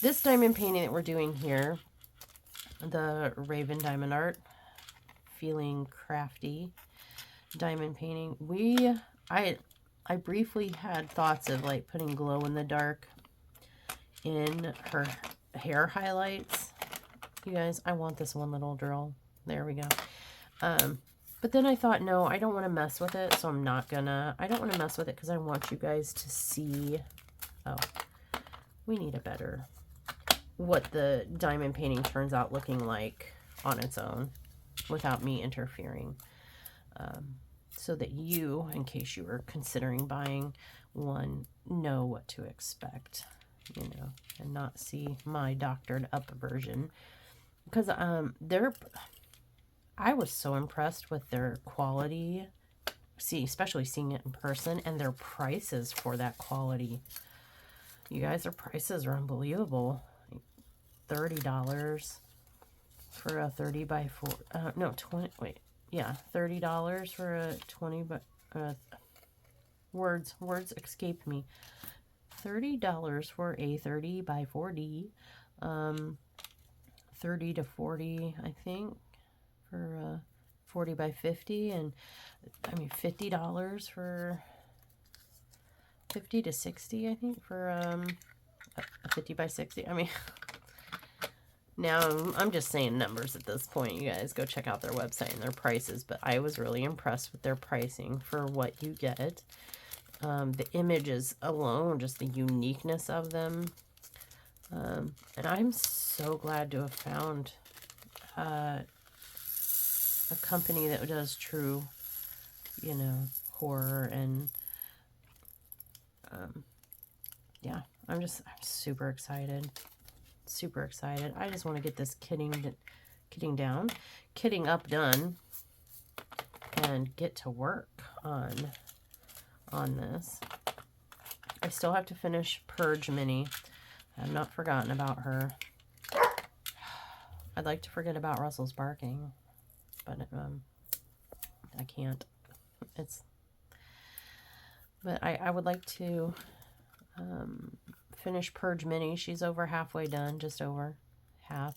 This diamond painting that we're doing here, the Raven Diamond Art, Feeling Crafty diamond painting, I briefly had thoughts of like putting glow in the dark in her hair highlights. You guys, I want this one little drill. There we go. But then I thought, no, I don't want to mess with it, so I'm not gonna. I don't want to mess with it because I want you guys to see. Oh, we need a better, what the diamond painting turns out looking like on its own without me interfering. So that you, in case you were considering buying one, know what to expect, you know, and not see my doctored up version. Because I was so impressed with their quality, especially seeing it in person, and their prices for that quality. You guys, their prices are unbelievable. $30 for a 30 by 4, no, 20, wait, yeah, $30 for a 20 by, words escaped me. $30 for a 30 by 40, 30 to 40, I think, for 40 by 50, and I mean $50 for 50 to 60, I think, for a 50 by 60. I mean, now I'm just saying numbers at this point. You guys go check out their website and their prices, but I was really impressed with their pricing for what you get. The images alone, just the uniqueness of them. And I'm so glad to have found a company that does true, you know, horror. And yeah, I'm super excited. Super excited. I just want to get this kitting up done and get to work on this. I still have to finish Purge Mini. I've not forgotten about her. I'd like to forget about Russell's barking, but I can't. But I would like to finish Purge Mini. She's over halfway done, just over half.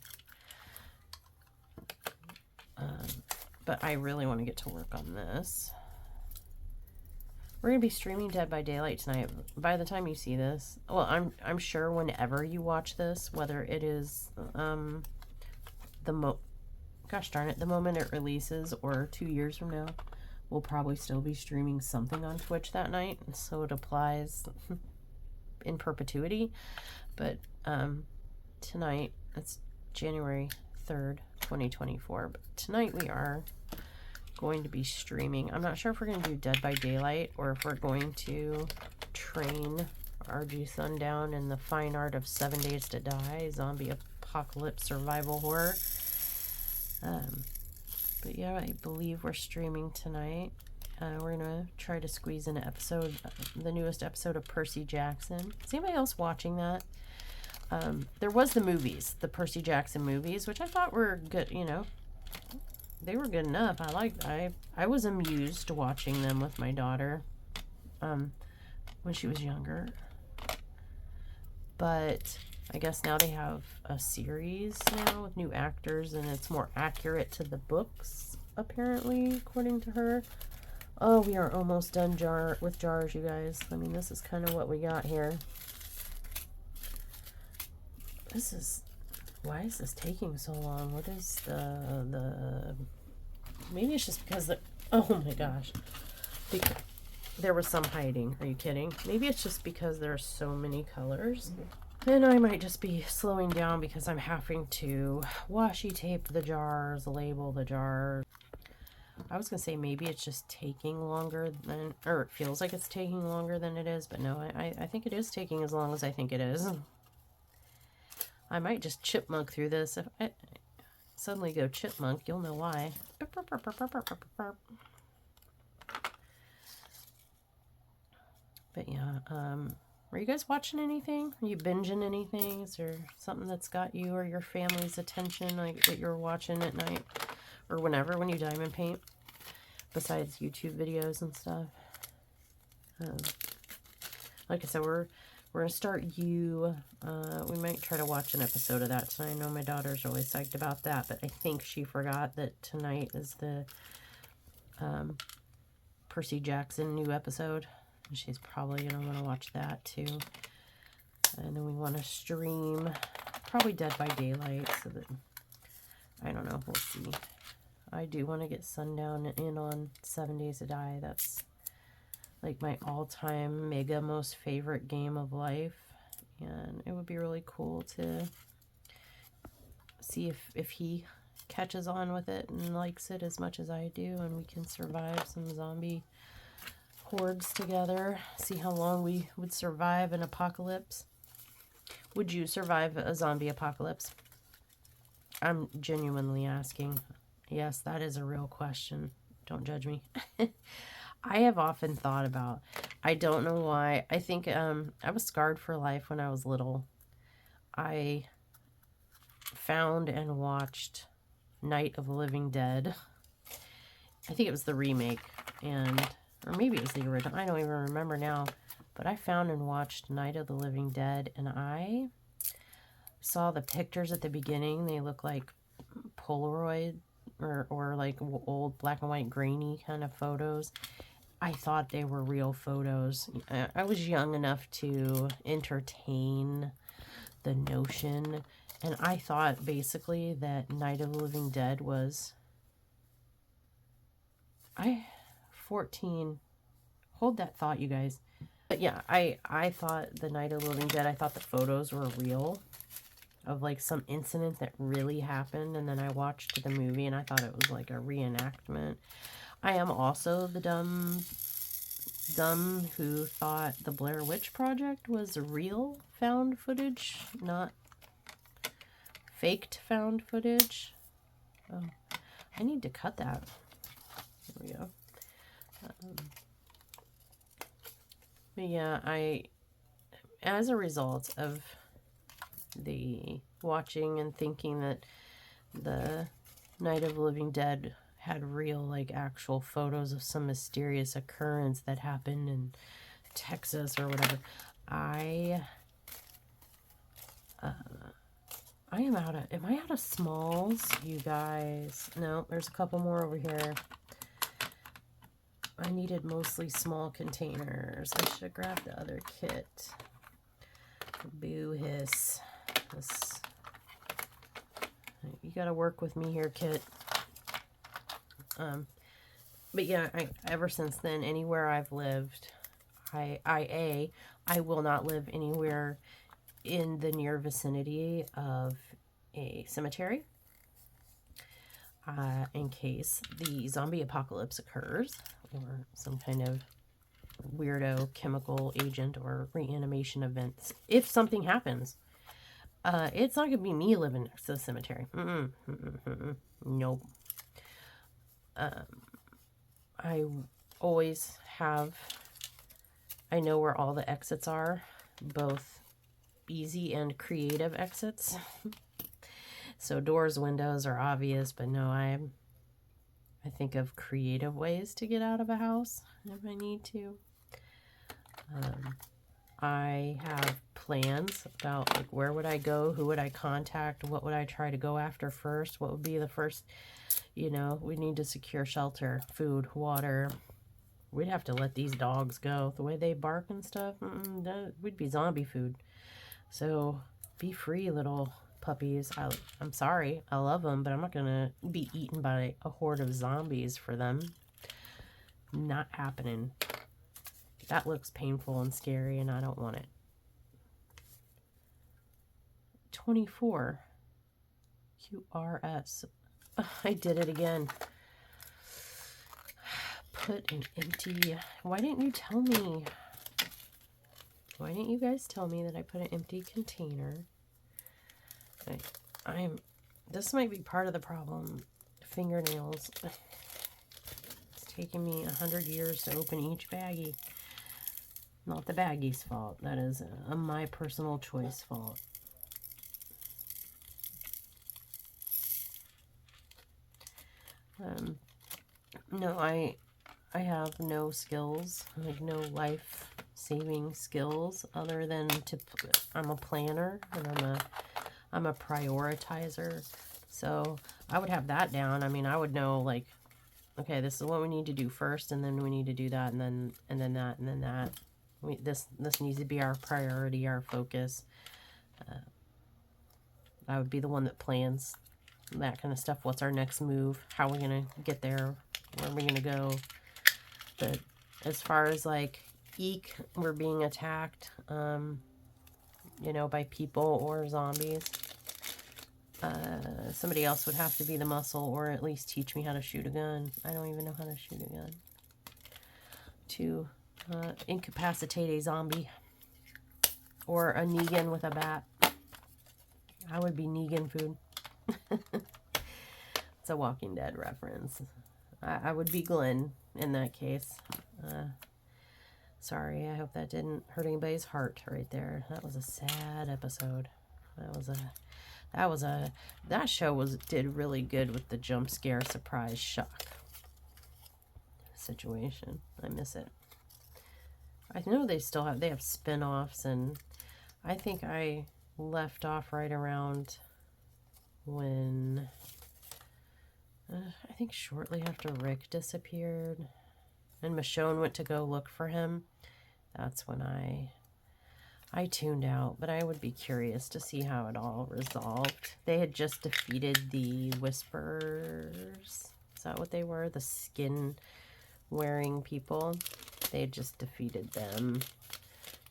But I really want to get to work on this. We're going to be streaming Dead by Daylight tonight. By the time you see this, well, I'm sure whenever you watch this, whether it is gosh darn it, the moment it releases or 2 years from now, we'll probably still be streaming something on Twitch that night. So it applies in perpetuity. But tonight, it's January 3rd, 2024. But tonight we are going to be streaming. I'm not sure if we're going to do Dead by Daylight or if we're going to train RG Sundown in the fine art of 7 Days to Die, zombie apocalypse survival horror. But yeah, I believe we're streaming tonight. We're going to try to squeeze in an episode, the newest episode of Percy Jackson. Is anybody else watching that? There was the movies, the Percy Jackson movies, which I thought were good, you know. They were good enough. I was amused watching them with my daughter when she was younger. but I guess now they have a series now with new actors, and it's more accurate to the books, apparently, according to her. Oh, we are almost done with jars, you guys. I mean, this is kind of what we got here. This is... Why is this taking so long? What is the... Maybe it's just because the... Oh my gosh. There was some hiding. Are you kidding? Maybe it's just because there are so many colors. And I might just be slowing down because I'm having to washi tape the jars, label the jars. I was going to say maybe it's just taking longer than... Or it feels like it's taking longer than it is. But no, I think it is taking as long as I think it is. I might just chipmunk through this. If I suddenly go chipmunk, you'll know why. But yeah, are you guys watching anything? Are you binging anything? Is there something that's got you or your family's attention, like that you're watching at night or whenever when you diamond paint, besides YouTube videos and stuff? Like I said, we're gonna start You. We might try to watch an episode of that tonight. I know my daughter's really psyched about that, but I think she forgot that tonight is the Percy Jackson new episode. And she's probably gonna want to watch that too. And then we want to stream probably Dead by Daylight, so that I don't know, we'll see. I do want to get Sundown in on 7 Days to Die. That's like my all-time mega most favorite game of life, and it would be really cool to see if he catches on with it and likes it as much as I do, and we can survive some zombie hordes together. See how long we would survive an apocalypse. Would you survive a zombie apocalypse? I'm genuinely asking. Yes, that is a real question. Don't judge me. I have often thought about, I don't know why, I think I was scarred for life when I was little. I found and watched Night of the Living Dead. I think it was the remake, or maybe it was the original. I don't even remember now. But I found and watched Night of the Living Dead, and I saw the pictures at the beginning. They look like Polaroid or like old black and white grainy kind of photos. I thought they were real photos. I was young enough to entertain the notion, and I thought basically that Night of the Living Dead was 14. Hold that thought, you guys. But yeah, I thought the Night of the Living Dead, I thought the photos were real of like some incident that really happened, and then I watched the movie and I thought it was like a reenactment. I am also the dumb who thought the Blair Witch Project was real found footage, not faked found footage. Oh, I need to cut that. There we go. But yeah, as a result of the watching and thinking that the Night of the Living Dead had real, like, actual photos of some mysterious occurrence that happened in Texas or whatever, I am I out of smalls, you guys? No, there's a couple more over here. I needed mostly small containers. I should have grabbed the other kit. Boo hiss. You gotta work with me here, kit. But yeah, ever since then, anywhere I've lived, I will not live anywhere in the near vicinity of a cemetery. In case the zombie apocalypse occurs, or some kind of weirdo chemical agent or reanimation events. If something happens, it's not going to be me living next to the cemetery. Nope. I always have, I know where all the exits are, both easy and creative exits. So doors, windows are obvious, but no, I think of creative ways to get out of a house if I need to. I have plans about like where would I go, who would I contact, what would I try to go after first, what would be the first, you know, we need to secure shelter, food, water. We'd have to let these dogs go. The way they bark and stuff, we'd be zombie food. So be free, little puppies. I'm sorry, I love them, but I'm not gonna be eaten by a horde of zombies for them. Not happening. That looks painful and scary, and I don't want it. 24. QRS. I did it again. Put an empty... Why didn't you tell me? Why didn't you guys tell me that I put an empty container? This might be part of the problem. Fingernails. It's taken me 100 years to open each baggie. Not the baggie's fault. That is my personal choice fault. No, I have no skills, like no life-saving skills other than I'm a planner and I'm a prioritizer. So I would have that down. I mean, I would know like, okay, this is what we need to do first, and then we need to do that, and then that, and then that. This needs to be our priority, our focus. I would be the one that plans that kind of stuff. What's our next move? How are we going to get there? Where are we going to go? But as far as like, eek, we're being attacked, you know, by people or zombies. Somebody else would have to be the muscle, or at least teach me how to shoot a gun. I don't even know how to shoot a gun. To incapacitate a zombie. Or a Negan with a bat. I would be Negan food. It's a Walking Dead reference. I would be Glenn in that case. Sorry, I hope that didn't hurt anybody's heart right there. That was a sad episode. That show did really good with the jump scare, surprise, shock situation. I miss it. I know they have spin-offs, and I think I left off right around when I think shortly after Rick disappeared and Michonne went to go look for him. That's when I tuned out, but I would be curious to see how it all resolved. They had just defeated the Whisperers. Is that what they were? The skin-wearing people. They had just defeated them.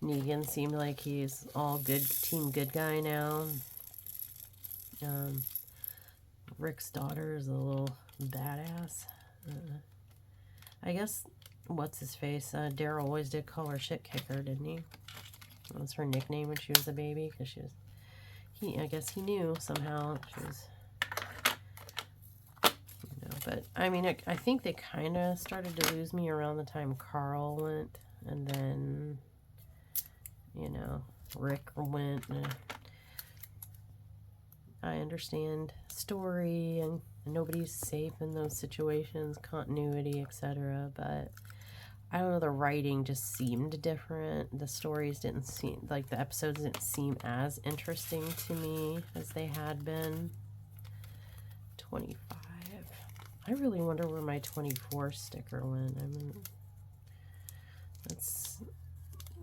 Negan seemed like he's all good, team good guy now. Rick's daughter is a little badass. I guess, what's his face? Daryl always did call her shit kicker, didn't he? That was her nickname when she was a baby, because I guess he knew somehow she was, you know, but I mean, I think they kind of started to lose me around the time Carl went, and then, you know, Rick went, and I understand story, and nobody's safe in those situations, continuity, etc., but I don't know, the writing just seemed different. The stories didn't seem, like the episodes didn't seem as interesting to me as they had been. 25. I really wonder where my 24 sticker went. I mean, that's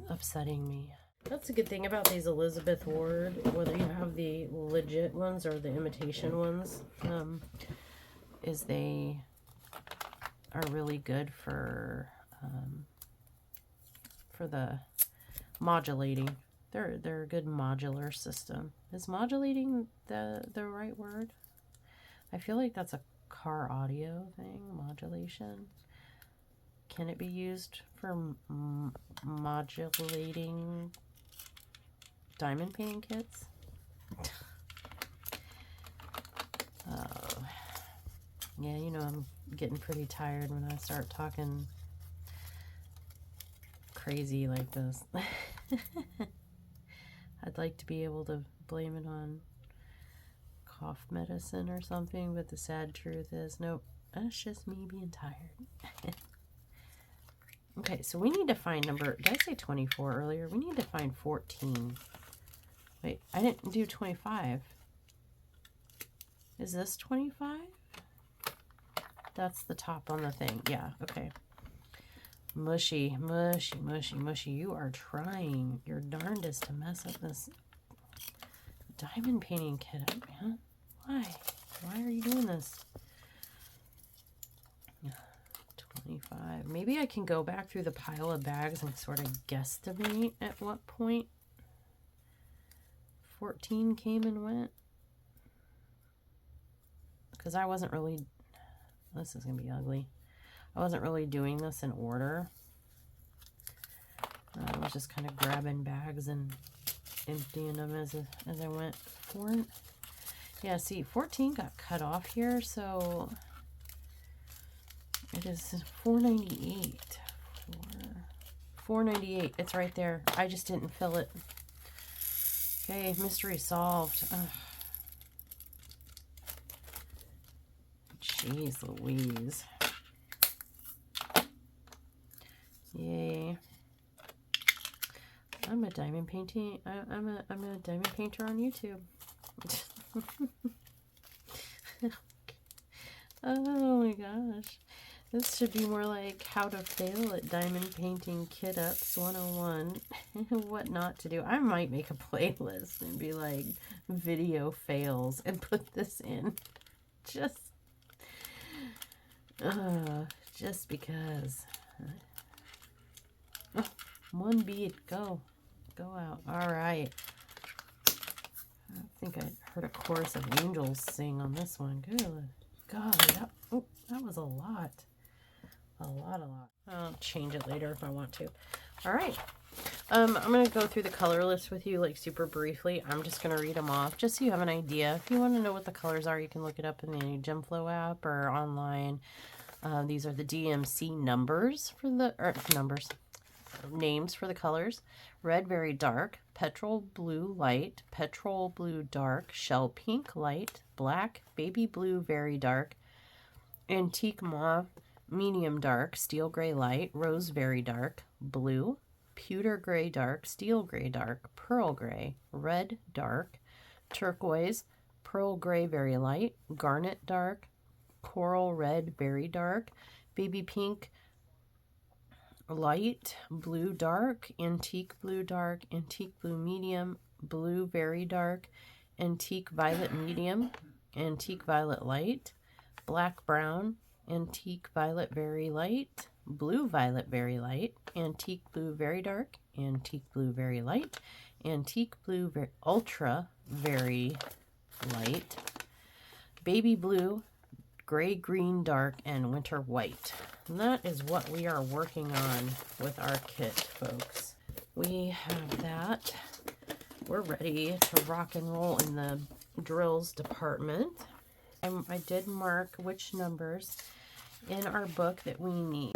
upsetting me. That's a good thing about these Elizabeth Ward, whether you have the legit ones or the imitation ones, is they are really good for the modulating. They're a good modular system. Is modulating the right word? I feel like that's a car audio thing, modulation. Can it be used for modulating diamond painting kits? Yeah, you know, I'm getting pretty tired when I start talking crazy like this. I'd like to be able to blame it on cough medicine or something, but the sad truth is, nope, that's just me being tired. Okay, so we need to find number, did I say 24 earlier? We need to find 14. Wait, I didn't do 25. Is this 25? That's the top on the thing. Yeah, okay. Mushy, mushy, mushy, mushy. You are trying your darndest to mess up this diamond painting kit up, man. Why? Why are you doing this? 25. Maybe I can go back through the pile of bags and sort of guesstimate at what point 14 came and went. Because I wasn't really, this is going to be ugly. I wasn't really doing this in order. I was just kind of grabbing bags and emptying them as I went. Yeah, see, 14 got cut off here, so it is 498. 498. It's right there. I just didn't fill it. Okay, mystery solved. Ugh. Jeez Louise. Yay. I'm a diamond painting. I'm a diamond painter on YouTube. Oh my gosh. This should be more like how to fail at diamond painting kit ups 101. What not to do. I might make a playlist and be like video fails and put this in. Just because. Oh, one bead. Go out. All right. I think I heard a chorus of angels sing on this one. Good God, that was a lot. A lot. I'll change it later if I want to. All right. I'm going to go through the color list with you like super briefly. I'm just going to read them off just so you have an idea. If you want to know what the colors are, you can look it up in the Gemflow app or online. These are the DMC numbers for the, names for the colors. Red, very dark. Petrol blue, light. Petrol blue, dark. Shell pink, light. Black, baby blue, very dark. Antique mauve, medium dark. Steel gray, light. Rose, very dark. Blue. Pewter gray, dark. Steel gray, dark. Pearl gray. Red, dark. Turquoise. Pearl gray, very light. Garnet, dark. Coral red, very dark. Baby pink, light. Blue, dark. Antique blue, dark. Antique blue, medium. Blue, very dark. Antique violet, medium. Antique violet, light. Black brown. Antique violet, very light. Blue violet, very light. Antique blue, very dark. Antique blue, very light. Antique blue, ultra, very light. Baby blue, gray, green, dark, and winter white. And that is what we are working on with our kit, folks. We have that. We're ready to rock and roll in the drills department. And I did mark which numbers in our book that we need.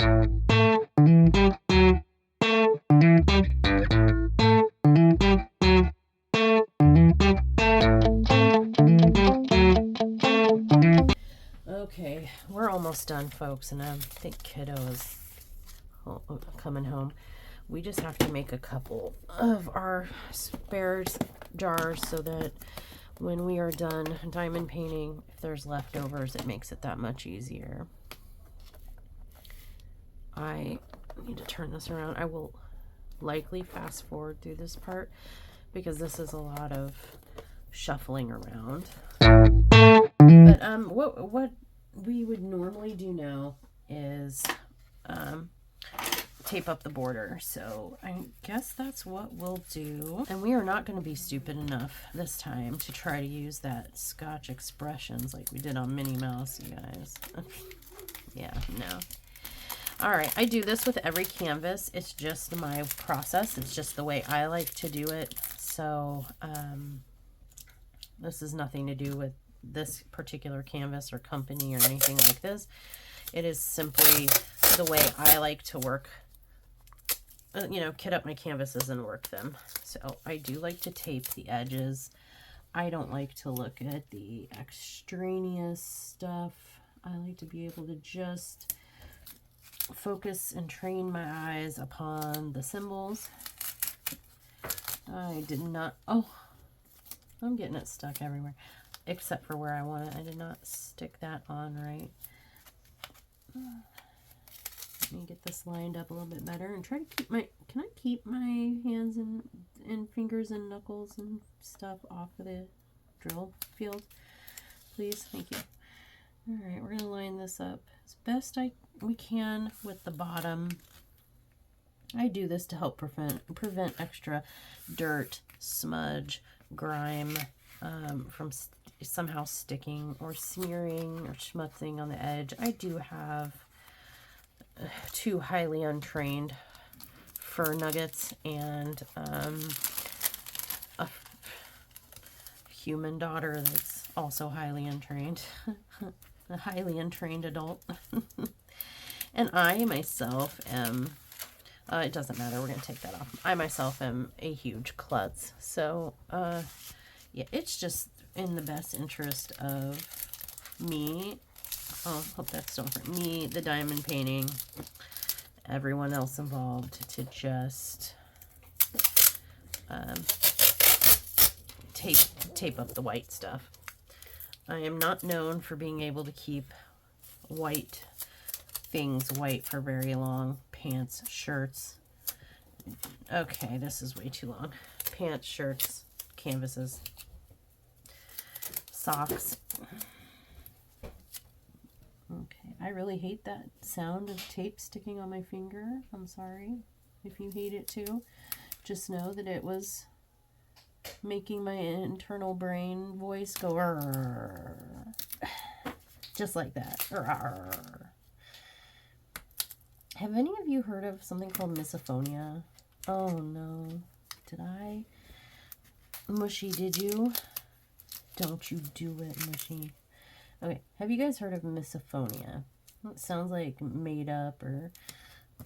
Okay, we're almost done, folks, and I think Kiddo is coming home. We just have to make a couple of our spares jars so that when we are done diamond painting, if there's leftovers, it makes it that much easier. I need to turn this around. I will likely fast forward through this part because this is a lot of shuffling around. But what we would normally do now is tape up the border. So I guess that's what we'll do. And we are not going to be stupid enough this time to try to use that Scotch Expressions like we did on Minnie Mouse, you guys. Yeah, no. All right, I do this with every canvas. It's just my process. It's just the way I like to do it. So this is nothing to do with this particular canvas or company or anything like this. It is simply the way I like to work, kit up my canvases and work them. So I do like to tape the edges. I don't like to look at the extraneous stuff. I like to be able to just focus and train my eyes upon the symbols. I did not, oh, I'm getting it stuck everywhere, except for where I want it. I did not stick that on right. Let me get this lined up a little bit better and try to keep my, can I keep my hands and fingers and knuckles and stuff off of the drill field, please? Thank you. All right, we're gonna line this up as best we can with the bottom. I do this to help prevent extra dirt, smudge, grime from somehow sticking or smearing or schmutzing on the edge. I do have 2 highly untrained fur nuggets and a human daughter that's also highly untrained. A highly untrained adult. And I myself am, it doesn't matter, we're going to take that off. I myself am a huge klutz. So, yeah, it's just in the best interest of me. Oh, hope that's still for me, the diamond painting, everyone else involved, to just tape up the white stuff. I am not known for being able to keep white things white for very long. Pants, shirts. Okay, this is way too long. Pants, shirts, canvases, socks. Okay, I really hate that sound of tape sticking on my finger. I'm sorry if you hate it too. Just know that it was making my internal brain voice go "Arr." Just like that. Arr. Have any of you heard of something called misophonia? Oh no. Did I? Mushy, did you? Don't you do it, Mushy. Okay, have you guys heard of misophonia? It sounds like made up or,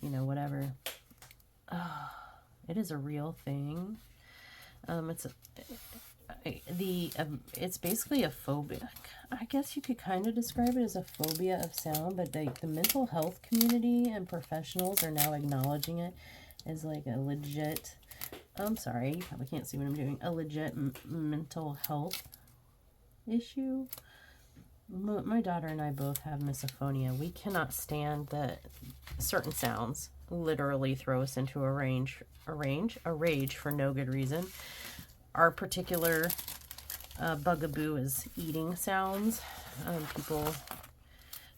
you know, whatever. Oh, it is a real thing. It's basically a phobia. I guess you could kind of describe it as a phobia of sound, but the mental health community and professionals are now acknowledging it as like a legit, I'm sorry, you probably can't see what I'm doing, a legit mental health issue. My daughter and I both have misophonia. We cannot stand that certain sounds literally throw us into a rage for no good reason. Our particular bugaboo is eating sounds. People,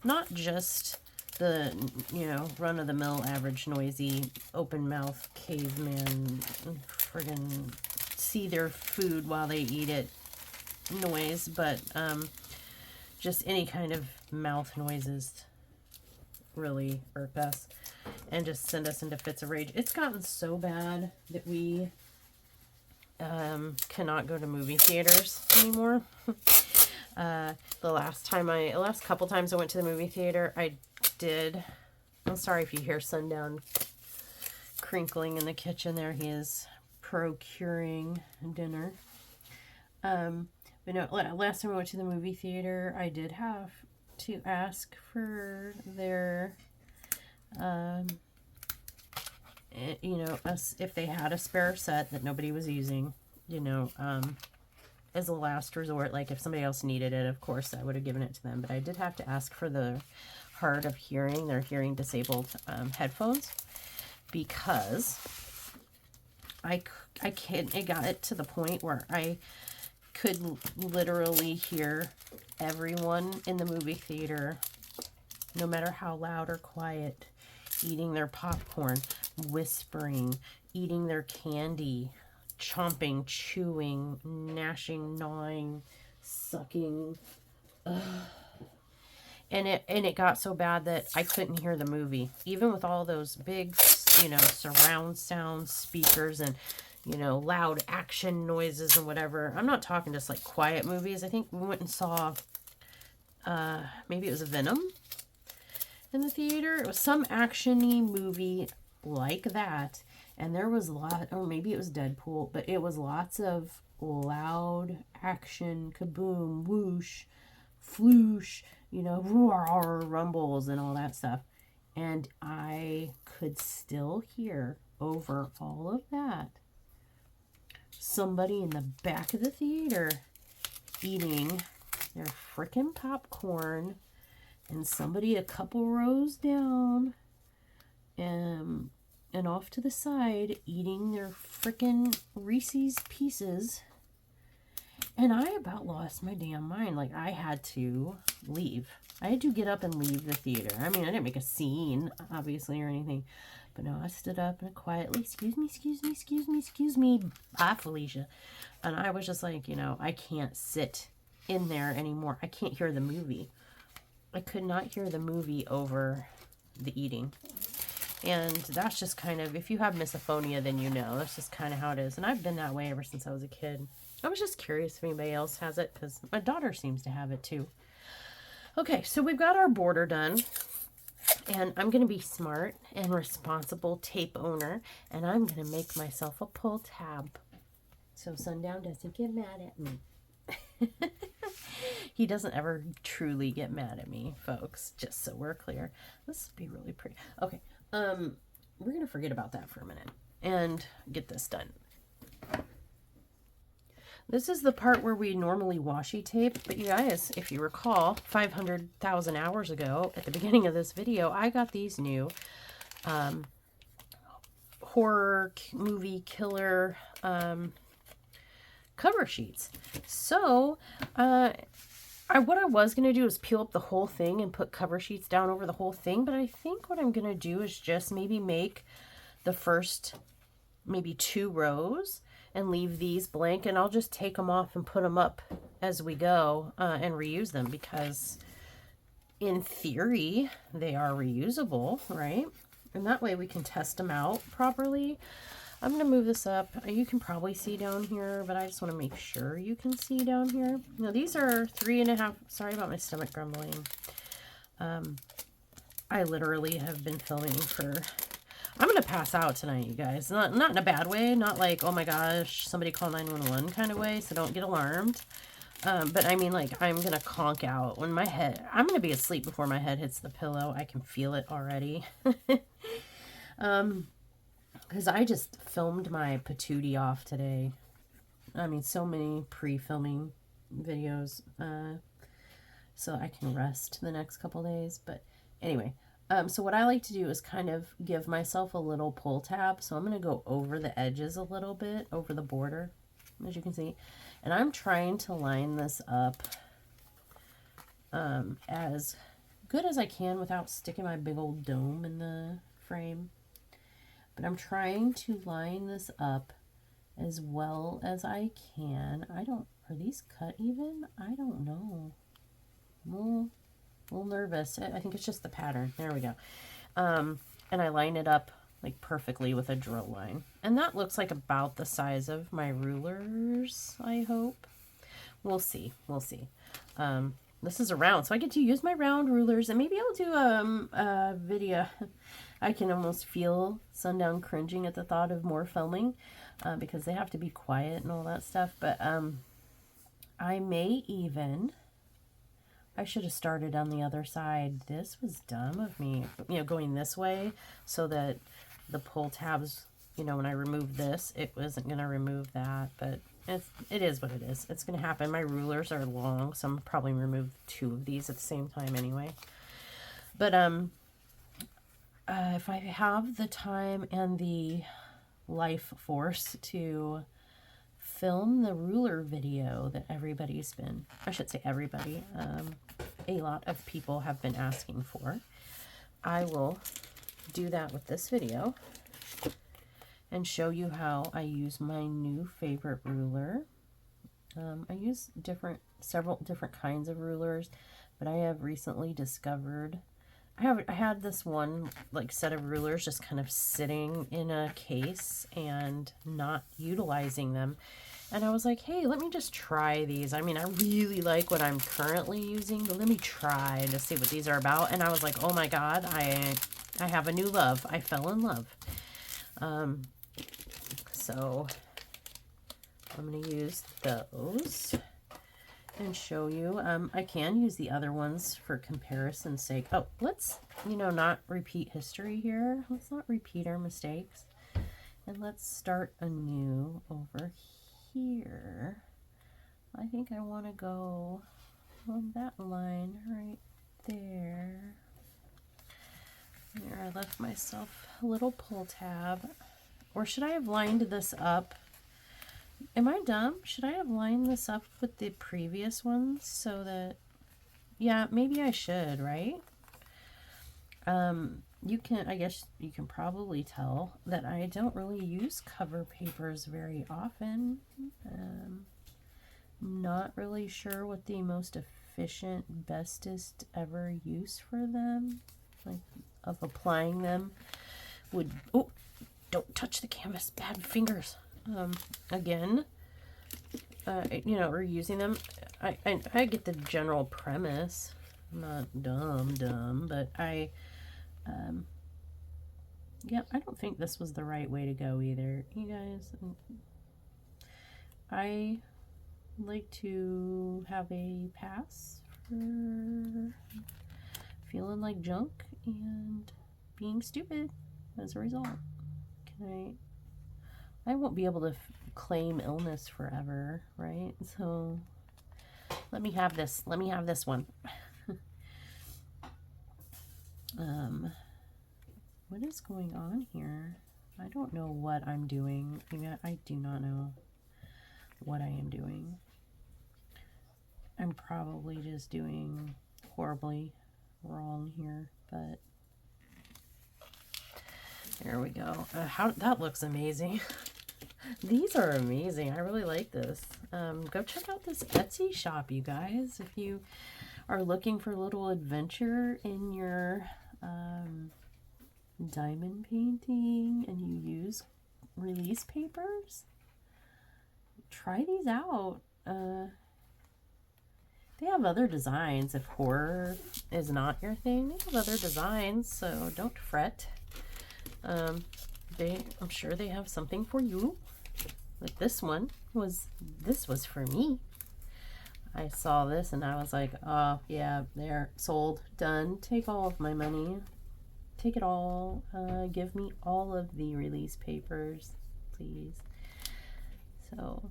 not just the, you know, run-of-the-mill average noisy open mouth caveman friggin' see their food while they eat it noise, but just any kind of mouth noises really irk us and just send us into fits of rage. It's gotten so bad that we cannot go to movie theaters anymore. The last couple times I went to the movie theater, I'm sorry if you hear Sundown crinkling in the kitchen there. He is procuring dinner. But no, last time I went to the movie theater, I did have to ask for their, you know, if they had a spare set that nobody was using, you know, as a last resort. Like if somebody else needed it, of course I would have given it to them. But I did have to ask for the hard of hearing, their hearing disabled headphones, because it got it to the point where I could literally hear everyone in the movie theater, no matter how loud or quiet, eating their popcorn, whispering, eating their candy, chomping, chewing, gnashing, gnawing, sucking. And it got so bad that I couldn't hear the movie, even with all those big, you know, surround sound speakers and, you know, loud action noises and whatever. I'm not talking just like quiet movies. I think we went and saw, maybe it was Venom in the theater. It was some action-y movie like that. And there was or maybe it was Deadpool, but it was lots of loud action, kaboom, whoosh, floosh, you know, roar, rumbles and all that stuff. And I could still hear over all of that somebody in the back of the theater eating their frickin' popcorn, and somebody a couple rows down and off to the side eating their frickin' Reese's Pieces. And I about lost my damn mind. Like, I had to leave. I had to get up and leave the theater. I mean, I didn't make a scene, obviously, or anything. But no, I stood up and quietly, excuse me, excuse me, excuse me, excuse me. Bye, Felicia. And I was just like, you know, I can't sit in there anymore. I can't hear the movie. I could not hear the movie over the eating. And that's just kind of, if you have misophonia, then you know. That's just kind of how it is. And I've been that way ever since I was a kid. I was just curious if anybody else has it, because my daughter seems to have it too. Okay, so we've got our border done. And I'm going to be smart and responsible tape owner. And I'm going to make myself a pull tab, so Sundown doesn't get mad at me. He doesn't ever truly get mad at me, folks, just so we're clear. This would be really pretty. Okay, we're going to forget about that for a minute and get this done. This is the part where we normally washi tape, but you guys, if you recall, 500,000 hours ago, at the beginning of this video, I got these new horror movie killer cover sheets. So, what I was going to do is peel up the whole thing and put cover sheets down over the whole thing, but I think what I'm going to do is just maybe make the first maybe 2 rows and leave these blank, and I'll just take them off and put them up as we go and reuse them, because in theory they are reusable, right? And that way we can test them out properly. I'm going to move this up. You can probably see down here, but I just want to make sure you can see down here. Now these are 3.5, sorry about my stomach grumbling. I literally have been filming for, I'm going to pass out tonight, you guys. Not in a bad way. Not like, oh my gosh, somebody call 911 kind of way, so don't get alarmed. But I mean, like, I'm going to conk out when my head, I'm going to be asleep before my head hits the pillow. I can feel it already. Because I just filmed my patootie off today. I mean, so many pre-filming videos. So I can rest the next couple days. But anyway, so what I like to do is kind of give myself a little pull tab. So I'm going to go over the edges a little bit, over the border, as you can see. And I'm trying to line this up as good as I can without sticking my big old dome in the frame. But I'm trying to line this up as well as I can. Are these cut even? I don't know. I'm a little nervous. I think it's just the pattern. There we go. And I line it up like perfectly with a drill line. And that looks like about the size of my rulers, I hope. We'll see. We'll see. This is a round, so I get to use my round rulers, and maybe I'll do a video. I can almost feel Sundown cringing at the thought of more filming, because they have to be quiet and all that stuff. But I may even, I should have started on the other side. This was dumb of me, you know, going this way so that the pull tabs, you know, when I remove this, it wasn't going to remove that, but it is what it is. It's going to happen. My rulers are long, so I'm probably remove 2 of these at the same time anyway. But if I have the time and the life force to film the ruler video that everybody's been, I should say everybody, a lot of people have been asking for, I will do that with this video and show you how I use my new favorite ruler. I use several different kinds of rulers, but I have recently discovered, I had this one like set of rulers just kind of sitting in a case and not utilizing them. And I was like, hey, let me just try these. I mean, I really like what I'm currently using, but let me try to see what these are about. And I was like, oh my God, I have a new love. I fell in love. So I'm going to use those. and show you. I can use the other ones for comparison's sake. Oh, let's, not repeat history here. Let's not repeat our mistakes. And let's start anew over here. I think I want to go on that line right there. There, I left myself a little pull tab. Or should I have lined this up? Am I dumb? Should I have lined this up with the previous ones so that... Yeah, maybe I should, right? I guess you can probably tell that I don't really use cover papers very often. Not really sure what the most efficient, bestest ever use for them, like of applying them would... Oh, don't touch the canvas, bad fingers. Again, or using them. I get the general premise. I'm not dumb, but yeah, I don't think this was the right way to go either. You guys, I like to have a pass for feeling like junk and being stupid as a result. I won't be able to claim illness forever, right? So let me have this. Let me have this one. What is going on here? I don't know what I'm doing. I do not know what I am doing. I'm probably just doing horribly wrong here, but there we go. That looks amazing. These are amazing. I really like this. Go check out this Etsy shop, you guys. If you are looking for a little adventure in your diamond painting and you use release papers, try these out. They have other designs. If horror is not your thing, they have other designs, so don't fret. I'm sure they have something for you. Like this was for me. I saw this and I was like, oh yeah, they're sold, done. Take all of my money. Take it all. Give me all of the release papers, please. So,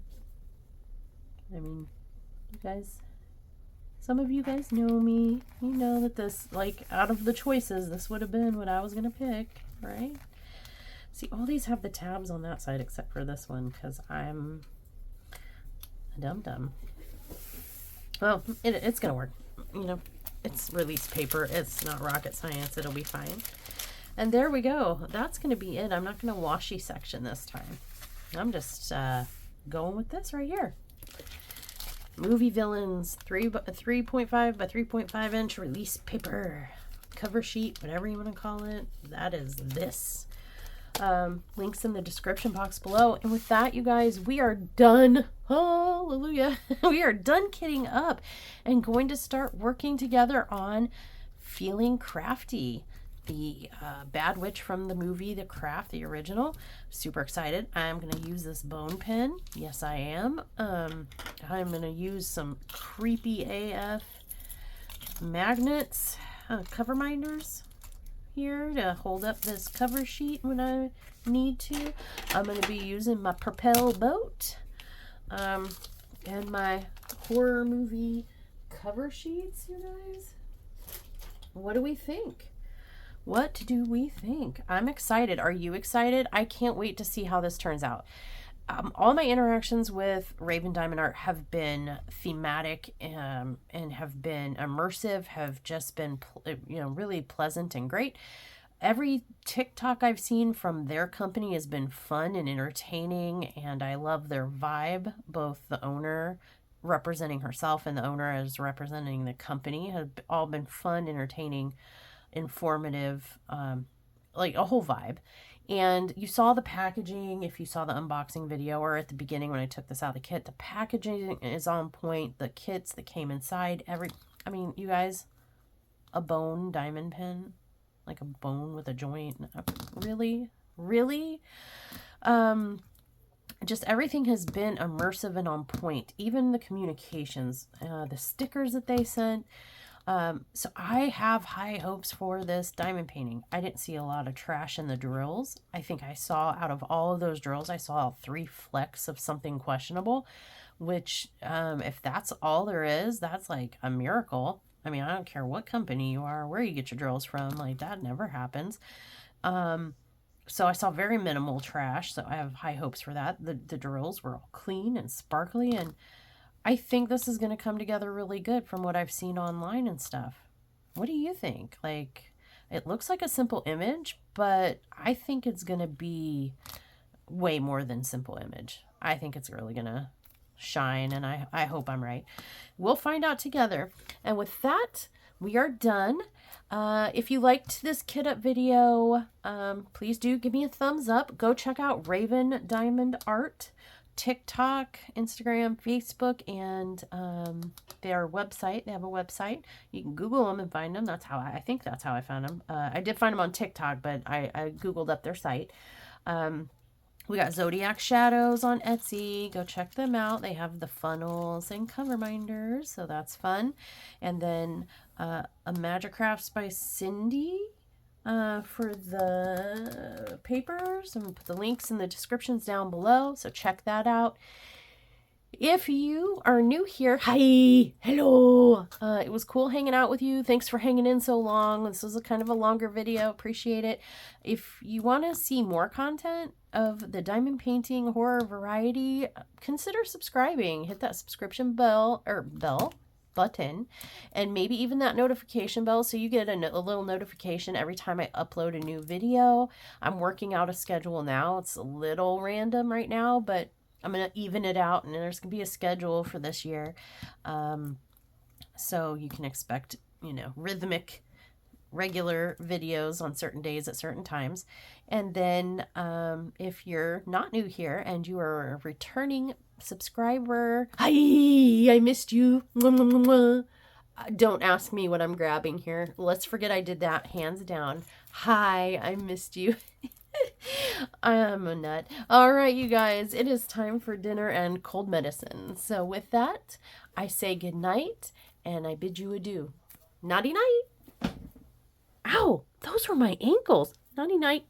I mean, you guys, some of you guys know me. You know that this, like, out of the choices, this would have been what I was going to pick, right? See, all these have the tabs on that side except for this one because I'm a dum-dum. Well, it's going to work. It's release paper. It's not rocket science. It'll be fine. And there we go. That's going to be it. I'm not going to washy section this time. I'm just going with this right here. Movie Villains 3.5 by 3.5 inch release paper. Cover sheet, whatever you want to call it. That is this. Links in the description box below. And with that, you guys, we are done. Hallelujah. We are done kitting up and going to start working together on Feeling Crafty, the bad witch from the movie The Craft, the original. Super excited. I'm going to use this bone pen. Yes, I am. I'm going to use some creepy AF magnets, cover minders here to hold up this cover sheet when I need to. I'm going to be using my Propel boat and my horror movie cover sheets, you guys. What do we think? What do we think? I'm excited. Are you excited? I can't wait to see how this turns out. All my interactions with Raven Diamond Art have been thematic and have been immersive, have just been, really pleasant and great. Every TikTok I've seen from their company has been fun and entertaining, and I love their vibe. Both the owner representing herself and the owner as representing the company have all been fun, entertaining, informative, like a whole vibe. And you saw the packaging if you saw the unboxing video or at the beginning when I took this out of the kit. The packaging is on point. The kits that came inside, you guys, a bone diamond pen, like a bone with a joint. Really? just everything has been immersive and on point. Even the communications, the stickers that they sent. So I have high hopes for this diamond painting. I didn't see a lot of trash in the drills. I think I saw, out of all of those drills, I saw 3 flecks of something questionable, which if that's all there is, that's like a miracle. I mean, I don't care what company you are, where you get your drills from, like that never happens. So I saw very minimal trash, so I have high hopes for that. The drills were all clean and sparkly, and I think this is going to come together really good from what I've seen online and stuff. What do you think? Like, it looks like a simple image, but I think it's going to be way more than simple image. I think it's really going to shine, and I hope I'm right. We'll find out together. And with that, we are done. If you liked this kit up video, please do give me a thumbs up. Go check out Raven Diamond Art, TikTok, Instagram, Facebook, and their website. They have a website. You can Google them and find them. That's how I think that's how I found them. I did find them on TikTok, but I Googled up their site. We got Zodiac shadows on Etsy. Go check them out. They have the funnels and cover minders, so that's fun. And then ImagicRaftsbyCindy for the papers. I'm going to put the links in the descriptions down below, so check that out. If you are new here, hi, hello. It was cool hanging out with you. Thanks for hanging in so long. This was a kind of a longer video. Appreciate it. If you want to see more content of the diamond painting horror variety, consider subscribing. Hit that subscription button, and maybe even that notification bell so you get a little notification every time I upload a new video. I'm working out a schedule now. It's a little random right now, but I'm going to even it out, and there's going to be a schedule for this year. So you can expect, rhythmic, regular videos on certain days at certain times. And then if you're not new here and you are a returning subscriber, hi, I missed you. Don't ask me what I'm grabbing here. Let's forget I did that, hands down. Hi, I missed you. I am a nut. All right, you guys, it is time for dinner and cold medicine. So with that, I say good night and I bid you adieu. Naughty night. Ow, those were my ankles. Naughty night.